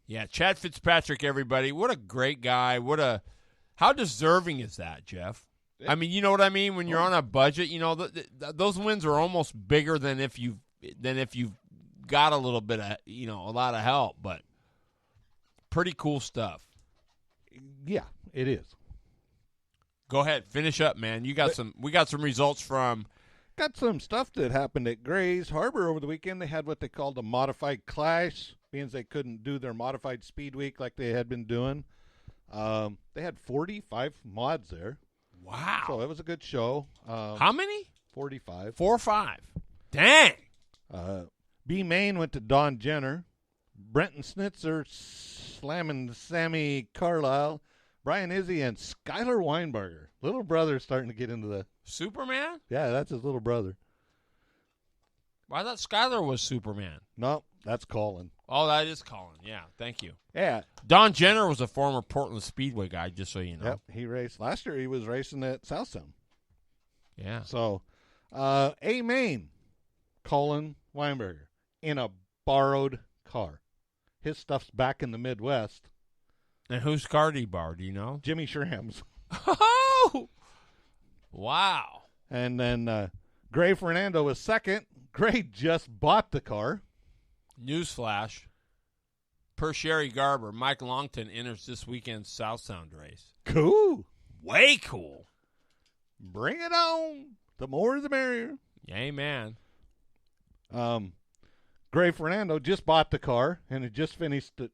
Yeah, Chad Fitzpatrick, everybody. What a great guy. How deserving is that, Jeff? I mean, you know what I mean? When you're on a budget, you know, those wins are almost bigger than if you've got a little bit of, you know, a lot of help, but pretty cool stuff. Yeah, it is. Go ahead, finish up, man. We got some results from. Got some stuff that happened at Grays Harbor over the weekend. They had what they called a modified clash, means they couldn't do their modified speed week like they had been doing. They had 45 mods there. Wow. So it was a good show. How many? 45. 4 or 5. Dang. B Main went to Don Jenner. Brenton Snitzer slamming Sammy Carlisle. Brian Izzy and Skylar Weinberger. Little brother starting to get into the... Superman? Yeah, that's his little brother. Well, I thought Skylar was Superman. No, that's Colin. Oh, that is Colin. Yeah, thank you. Yeah. Don Jenner was a former Portland Speedway guy, just so you know. Yep, he raced. Last year he was racing at South Sound. Yeah. So, A Main, Colin Weinberger, in a borrowed car. His stuff's back in the Midwest. And whose car did he borrow? Do you know? Jimmy Schramm's. Oh! Wow. And then Gray Fernando was second. Gray just bought the car. Newsflash. Per Sherry Garber, Mike Longton enters this weekend's South Sound race. Cool. Way cool. Bring it on. The more the merrier. Amen. Gray Fernando just bought the car and it just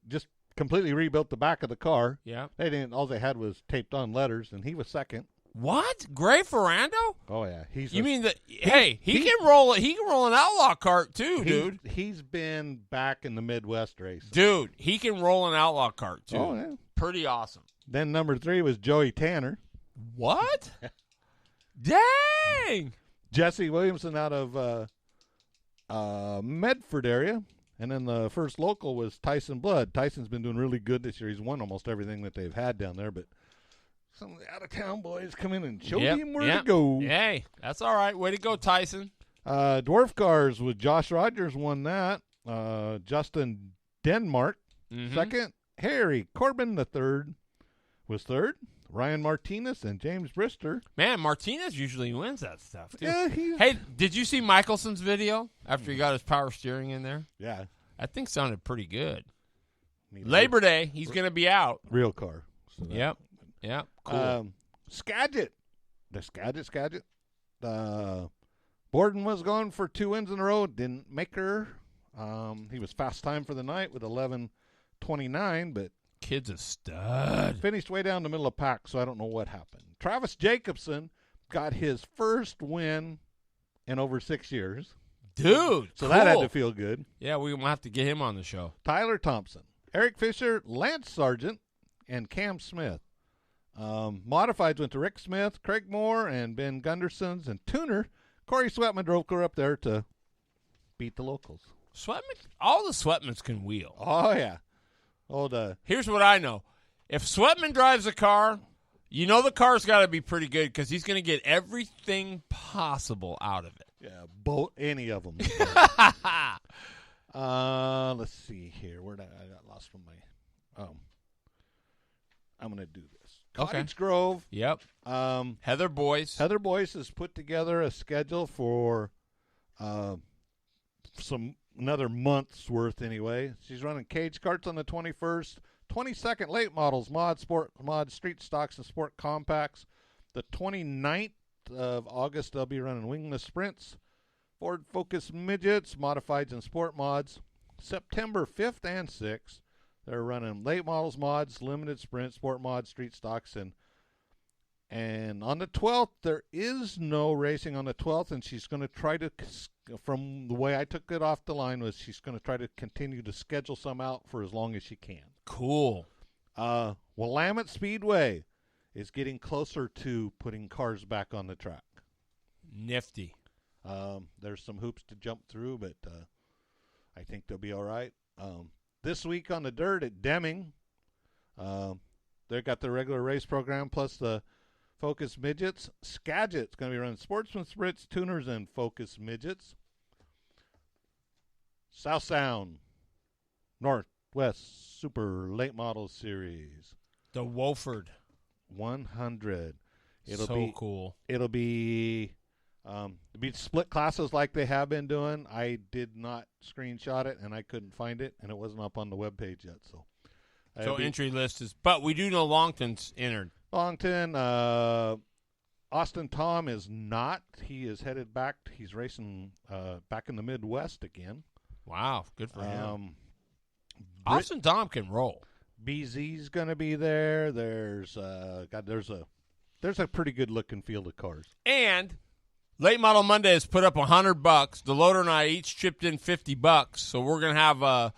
just completely rebuilt the back of the car. Yeah. All they had was taped on letters, and he was second. What? Gray Ferrando? Oh yeah, he can roll an outlaw cart too, dude. He's been back in the Midwest race. Dude, he can roll an outlaw cart too. Oh yeah. Pretty awesome. Then number 3 was Joey Tanner. What? Dang. Jesse Williamson out of Medford area. And then the first local was Tyson Blood. Tyson's been doing really good this year. He's won almost everything that they've had down there, but some of the out-of-town boys come in and show him where to go. Hey, that's all right. Way to go, Tyson. Dwarf Cars with Josh Rogers won that. Justin Denmark, second. Harry Corbin, the third, was third. Ryan Martinez and James Brister. Man, Martinez usually wins that stuff, too. Yeah, hey, did you see Michelson's video after he got his power steering in there? Yeah. That thing sounded pretty good. Labor Day, he's going to be out. Real car. So yep. Cool. Skagit. The Skagit. Borden was going for 2 wins in a row. Didn't make her. He was fast time for the night with 11:29, but kid's a stud. Finished way down the middle of pack, so I don't know what happened. Travis Jacobson got his first win in over 6 years. Dude, so that had to feel good. Yeah, we will have to get him on the show. Tyler Thompson, Eric Fisher, Lance Sargent, and Cam Smith. Modifieds went to Rick Smith, Craig Moore, and Ben Gundersons, and Tuner. Corey Sweatman drove her up there to beat the locals. All the Sweatmans can wheel. Oh, yeah. Here's what I know. If Sweatman drives a car, you know the car's got to be pretty good because he's going to get everything possible out of it. Yeah, any of them. Let's see here. Where did I got lost from my? I'm going to do this. Cottage Grove. Yep. Heather Boyce. Heather Boyce has put together a schedule for another month's worth anyway. She's running cage carts on the 21st, 22nd late models, mod street stocks and sport compacts. The 29th of August they'll be running wingless sprints, Ford Focus midgets, modifieds and sport mods. September 5th and 6th they're running late models, mods, limited sprints, sport mods, street stocks, and on the 12th, there is no racing on the 12th, and she's going to try to, from the way I took it off the line, was she's going to try to continue to schedule some out for as long as she can. Cool. Willamette Speedway is getting closer to putting cars back on the track. Nifty. There's some hoops to jump through, but I think they'll be all right. This week on the dirt at Deming, they've got the regular race program plus the Focus midgets. Skagit's going to be running sportsman sprints, tuners, and Focus midgets. South Sound, Northwest Super Late Model Series. The Wofford 100. It'll so be cool. It'll be split classes like they have been doing. I did not screenshot it, and I couldn't find it, and it wasn't up on the webpage yet. So entry list is, but we do know Longton's entered. Longton, Austin Tom is not. He is headed back. He's racing back in the Midwest again. Wow, good for him. Austin Tom can roll. BZ's going to be there. There's a pretty good looking field of cars. And Late Model Monday has put up $100. The loader and I each chipped in $50. So we're going to have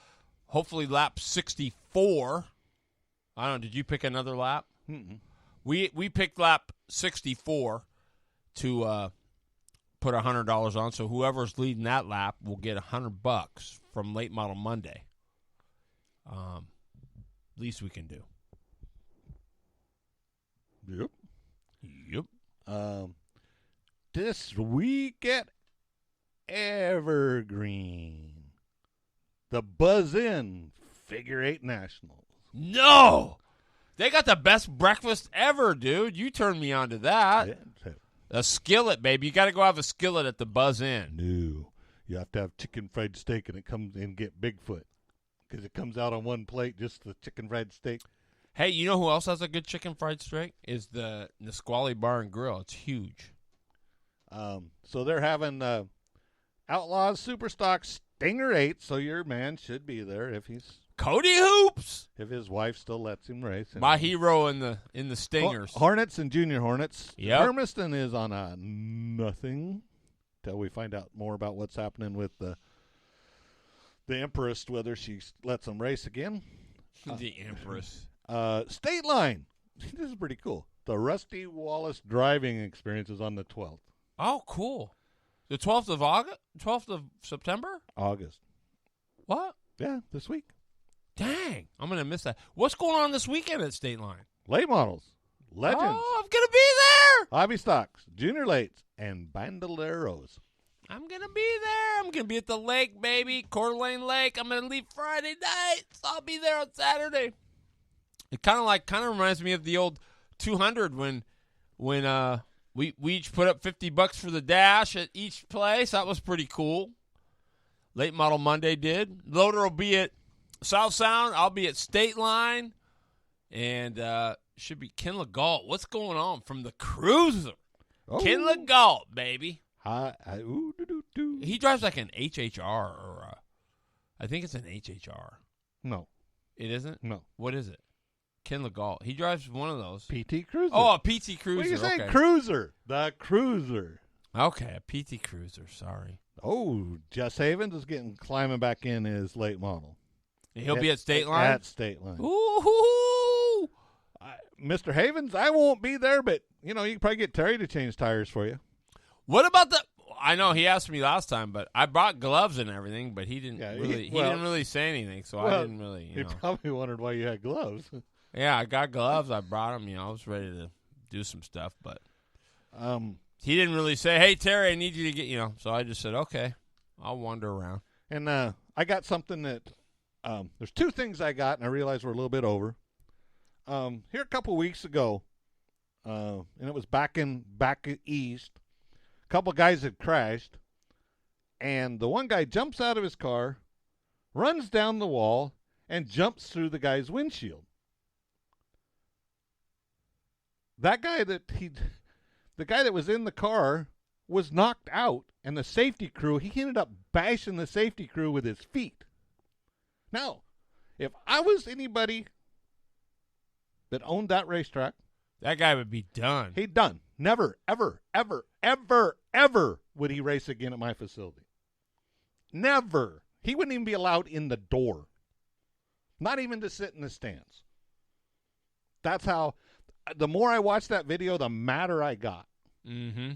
hopefully lap 64. I don't know. Did you pick another lap? Mm-mm. We picked lap 64 to put $100 on. So whoever's leading that lap will get $100 from Late Model Monday. Least we can do. Yep. This week at Evergreen, the Buzz In Figure 8 Nationals. No! They got the best breakfast ever, dude. You turned me on to that. Yeah. A skillet, baby. You got to go have a skillet at the Buzz In. No. You have to have chicken fried steak, and it comes and get Bigfoot because it comes out on one plate, just the chicken fried steak. Hey, you know who else has a good chicken fried steak? Is the Nisqually Bar and Grill. It's huge. So they're having Outlaws Superstock Stinger 8, so your man should be there if Cody Hoops. If his wife still lets him race. My hero in the Stingers. Hornets and Junior Hornets. Yep. Hermiston is on a nothing till we find out more about what's happening with the Empress, whether she lets them race again. The Empress. State Line. This is pretty cool. The Rusty Wallace driving experience is on the 12th. Oh, cool. The 12th of August? 12th of September? August. What? Yeah, this week. Dang. I'm going to miss that. What's going on this weekend at State Line? Late models. Legends. Oh, I'm going to be there. Hobby stocks. Junior lates. And bandoleros. I'm going to be there. I'm going to be at the lake, baby. Coeur d'Alene Lake. I'm going to leave Friday night. So I'll be there on Saturday. It kind of reminds me of the old 200 when we each put up $50 for the dash at each place. That was pretty cool. Late Model Monday did. Loader will be at South Sound. I'll be at State Line. And should be Ken Legault. What's going on from the Cruiser? Oh. Ken Legault, baby. He drives like an HHR or I think it's an HHR. No. It isn't? No. What is it? Ken Legault. He drives one of those. PT Cruiser. Oh, a PT Cruiser. What are you saying? Okay. Cruiser. The Cruiser. Okay, a PT Cruiser. Sorry. Oh, Jess Havens is climbing back in his late model. He'll be at State Line? At State Line. Ooh. Mr. Havens, I won't be there, but, you can probably get Terry to change tires for you. What about I know he asked me last time, but I brought gloves and everything, but he didn't he didn't really say anything, so I didn't really, He probably wondered why you had gloves. Yeah, I got gloves. I brought them. I was ready to do some stuff, but he didn't really say, "Hey, Terry, I need you to get," so I just said, "Okay, I'll wander around." And I got something that there's two things I got, and I realize we're a little bit over. Here a couple weeks ago, and it was back east. A couple guys had crashed, and the one guy jumps out of his car, runs down the wall, and jumps through the guy's windshield. The guy that was in the car was knocked out, and the safety crew, he ended up bashing the safety crew with his feet. Now, if I was anybody that owned that racetrack, that guy would be done. He'd done. Never, ever, ever, ever, ever would he race again at my facility. Never. He wouldn't even be allowed in the door. Not even to sit in the stands. That's how, the more I watched that video, the madder I got. Mm-hmm.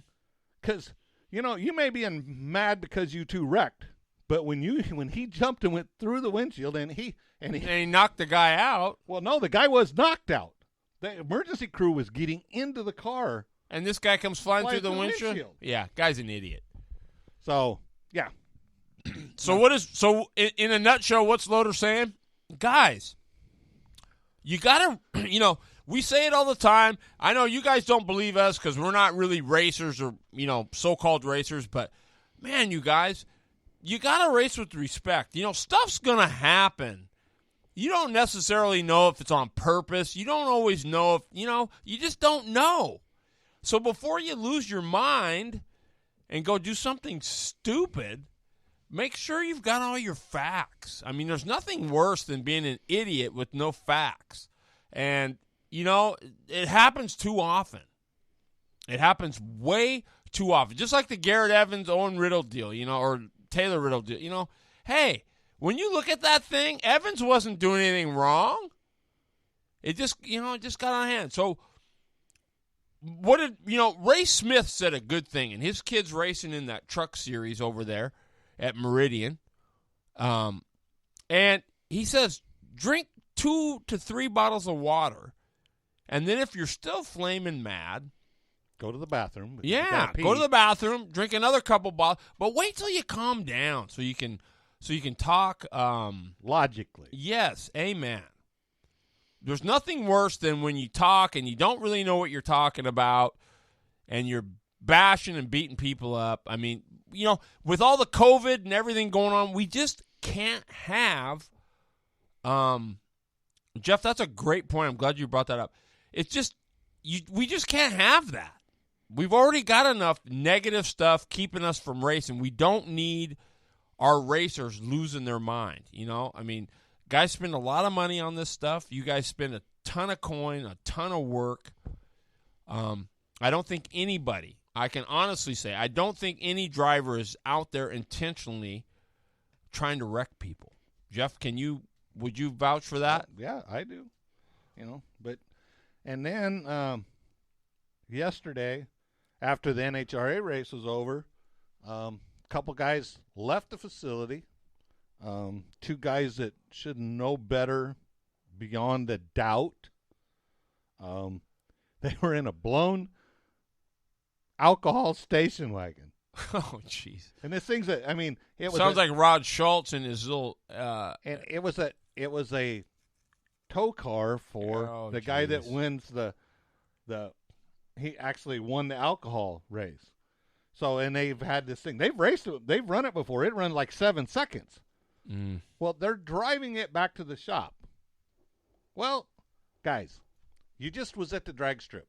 Because, you may be mad because you two wrecked, but when he jumped and went through the windshield and he knocked the guy out. Well, no, the guy was knocked out. The emergency crew was getting into the car. And this guy comes flying through the windshield? Yeah, guy's an idiot. So, yeah. So in a nutshell, what's Loader saying? Guys, you got to, we say it all the time. I know you guys don't believe us because we're not really racers or, so-called racers. But, man, you guys, you got to race with respect. Stuff's going to happen. You don't necessarily know if it's on purpose. You don't always know if, you just don't know. So before you lose your mind and go do something stupid, make sure you've got all your facts. I mean, there's nothing worse than being an idiot with no facts. And, it happens too often. It happens way too often. Just like the Garrett Evans, Owen Riddle deal, or Taylor Riddle deal. Hey, when you look at that thing, Evans wasn't doing anything wrong. It just, it just got on hand. So, Ray Smith said a good thing, and his kid's racing in that truck series over there at Meridian. And he says, drink 2 to 3 bottles of water, and then if you're still flaming mad, go to the bathroom. Yeah, go to the bathroom, drink another couple bottles, but wait till you calm down so you can talk logically. Yes, amen. There's nothing worse than when you talk and you don't really know what you're talking about and you're bashing and beating people up. I mean, with all the COVID and everything going on, we just can't have Jeff, that's a great point. I'm glad you brought that up. It's just we just can't have that. We've already got enough negative stuff keeping us from racing. We don't need our racers losing their mind, I mean, guys spend a lot of money on this stuff. You guys spend a ton of coin, a ton of work. I don't think anybody, I can honestly say, I don't think any driver is out there intentionally trying to wreck people. Jeff, would you vouch for that? Yeah, I do. And then yesterday, after the NHRA race was over, a couple guys left the facility. 2 guys that should know better beyond a doubt. They were in a blown alcohol station wagon. Oh, jeez. And this thing's it sounds like Rod Schultz and his little. And it was a tow car for the guy that wins he actually won the alcohol race. So, and they've had this thing. They've raced it. They've run it before. It run like 7 seconds. Mm. Well, they're driving it back to the shop. Well, guys, you just was at the drag strip.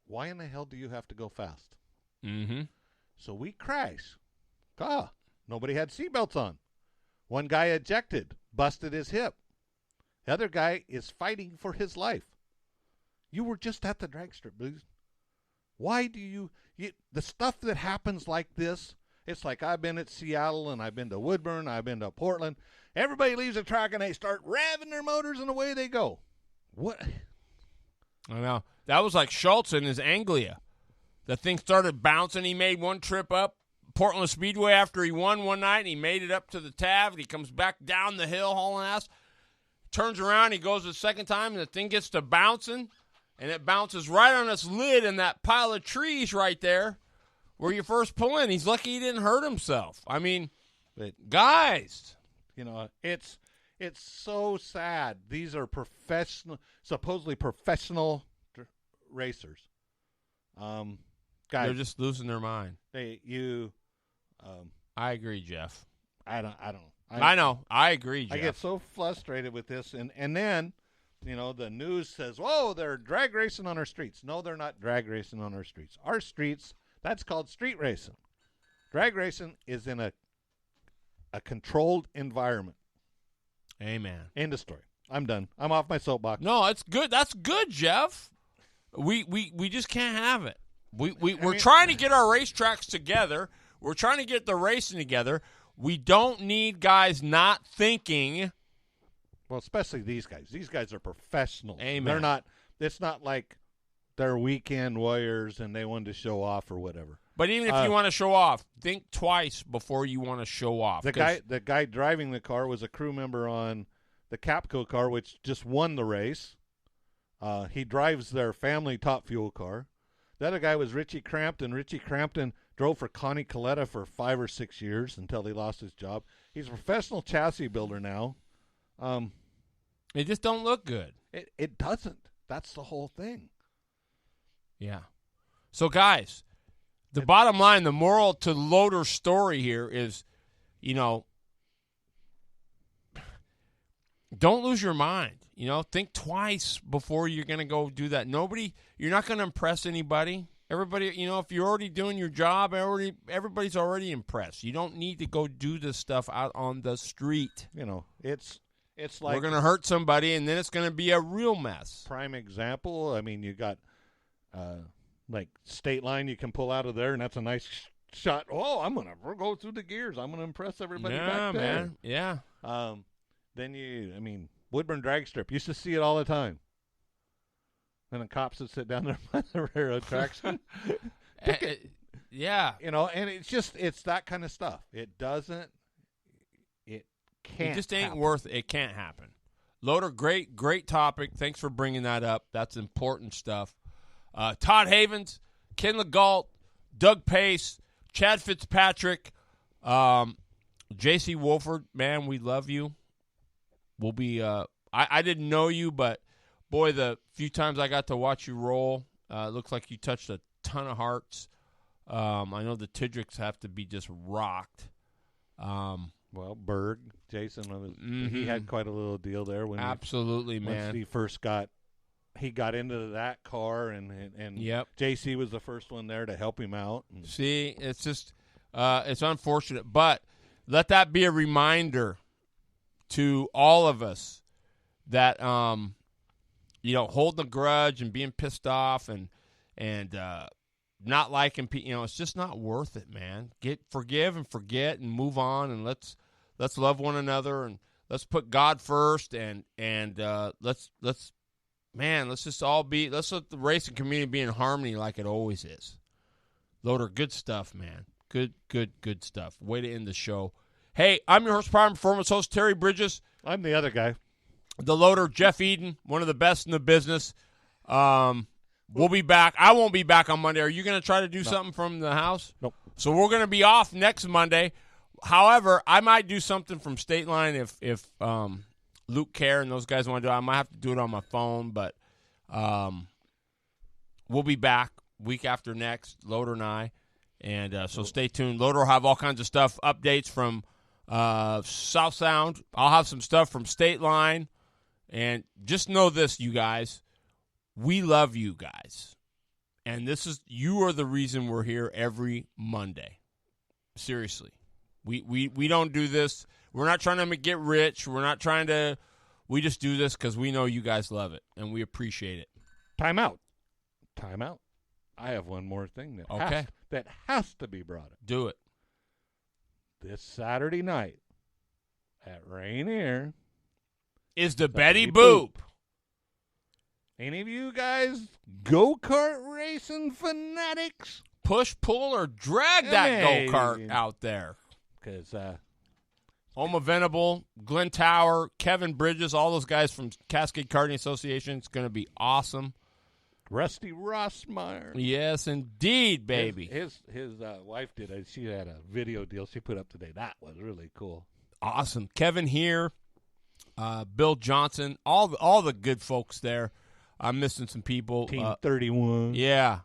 Why in the hell do you have to go fast? Mm-hmm. So we crash. Nobody had seatbelts on. One guy ejected, busted his hip. The other guy is fighting for his life. You were just at the drag strip, dude. Why do you the stuff that happens like this, it's like I've been at Seattle and I've been to Woodburn, I've been to Portland. Everybody leaves the track and they start revving their motors and away they go. What? I know. That was like Schultz and his Anglia. The thing started bouncing. He made one trip up Portland Speedway after he won one night, and he made it up to the Tav, and he comes back down the hill hauling ass, turns around, he goes the second time, and the thing gets to bouncing, and it bounces right on its lid in that pile of trees right there where you first pull in. He's lucky he didn't hurt himself. I mean, guys. It's so sad. These are supposedly professional racers. Guys, They're just losing their mind. I agree, Jeff. I don't. I know. I agree, Jeff. I get so frustrated with this, and then, the news says, "Whoa, they're drag racing on our streets." No, they're not drag racing on our streets. Our streets, that's called street racing. Drag racing is in a controlled environment. Amen. End of story. I'm done. I'm off my soapbox. No, it's good. That's good, Jeff. We just can't have it. We're trying to get our racetracks together. We're trying to get the racing together. We don't need guys not thinking. Well, especially these guys. These guys are professionals. Amen. They're not. It's not like they're weekend warriors and they wanted to show off or whatever. But even if you want to show off, think twice before you want to show off. The guy driving the car was a crew member on the Capco car, which just won the race. He drives their family top fuel car. The other guy was Richie Crampton. Richie Crampton drove for Connie Coletta for 5 or 6 years until he lost his job. He's a professional chassis builder now. It just don't look good. It doesn't. That's the whole thing. Yeah. So, guys, the bottom line, the moral to Loader's story here is, don't lose your mind. Think twice before you're going to go do that. You're not going to impress anybody. Everybody, if you're already doing your job, everybody's already impressed. You don't need to go do this stuff out on the street. It's like we're going to hurt somebody, and then it's going to be a real mess. Prime example. I mean, you got like State Line you can pull out of there, and that's a nice shot. Oh, I'm going to go through the gears. I'm going to impress everybody back there. Man. Yeah. Then Woodburn Drag Strip. Used to see it all the time. And the cops would sit down there by the railroad tracks. Yeah. And it's that kind of stuff. It can't It just ain't happen. worth it. It can't happen. Loader, great topic. Thanks for bringing that up. That's important stuff. Todd Havens, Ken Legault, Doug Pace, Chad Fitzpatrick, J.C. Wolford, man, we love you. We'll be I didn't know you, but boy, the few times I got to watch you roll, it looks like you touched a ton of hearts. I know the Tidricks have to be just rocked. Well, Berg, Jason, he had quite a little deal there when absolutely, man. Once he first got into that car, and yep. JC was the first one there to help him out. See, it's just it's unfortunate, but let that be a reminder to all of us that holding a grudge and being pissed off and not liking people, it's just not worth it, man. Forgive and forget and move on, and let's love one another, and let's put God first, and let's just let's let the racing community be in harmony like it always is. Loader, good stuff, man. Good stuff. Way to end the show. Hey, I'm your Horsepower and Performance host, Terry Bridges. I'm the other guy. The Loader, Jeff Eden, one of the best in the business. We'll be back. I won't be back on Monday. Are you going to try to do something from the house? Nope. So we're going to be off next Monday. However, I might do something from State Line if Luke Kerr and those guys want to do it. I might have to do it on my phone, but we'll be back week after next, Loader and I. And so stay tuned. Loader will have all kinds of stuff, updates from South Sound. I'll have some stuff from State Line. And just know this, you guys. We love you guys. And you are the reason we're here every Monday. Seriously. We don't do this. We're not trying to get rich. We just do this because we know you guys love it. And we appreciate it. Time out. I have one more thing that has to be brought up. Do it. This Saturday night at Rainier is the Betty Boop. Any of you guys go-kart racing fanatics? Push, pull, or drag that go-kart out there. Because Oma Venable, Glenn Tower, Kevin Bridges, all those guys from Cascade Karting Association. It's going to be awesome. Rusty Rossmeyer. Yes, indeed, baby. His wife did. She had a video deal she put up today. That was really cool. awesome. Kevin here, Bill Johnson, all the good folks there. I'm missing some people. Team 31. Yeah.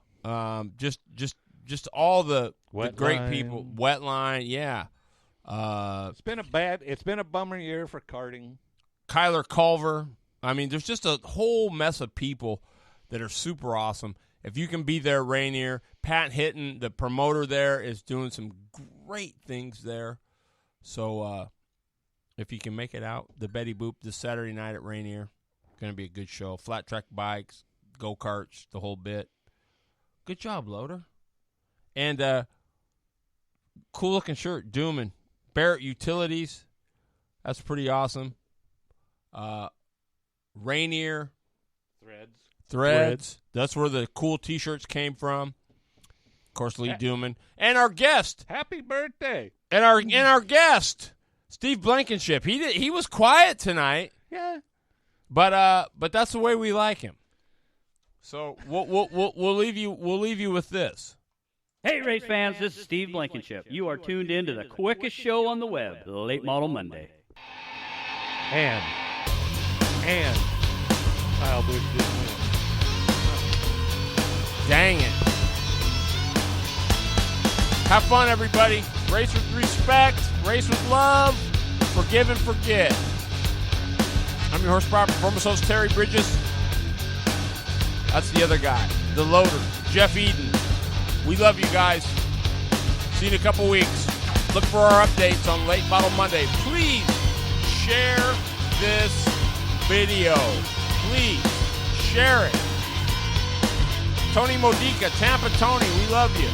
Just all the great people. Wetline, yeah. It's been a bummer year for karting. Kyler Culver. I mean, there's just a whole mess of people that are super awesome. If you can be there, Rainier. Pat Hitton, the promoter there, is doing some great things there. So if you can make it out, the Betty Boop this Saturday night at Rainier, going to be a good show. Flat track bikes, go-karts, the whole bit. Good job, Loader. And cool-looking shirt, Dooman. Barrett Utilities, that's pretty awesome. Rainier. Threads. That's where the cool T-shirts came from. Of course, Lee Dooman. And our guest. Happy birthday. And our guest, Steve Blankenship. He was quiet tonight. Yeah. But that's the way we like him. So we'll leave you with this. Hey, race fans, this is Steve Blankenship. You are tuned in to the quickest show on the web, Late Model Monday. And Kyle Busch didn't win. Dang it. Have fun, everybody. Race with respect. Race with love. Forgive and forget. I'm your horsepower performance host, Terry Bridges. That's the other guy, the loader, Jeff Eden. We love you guys. See you in a couple weeks. Look for our updates on Late Model Monday. Please share this video. Please share it. Tony Modica, Tampa Tony, we love you.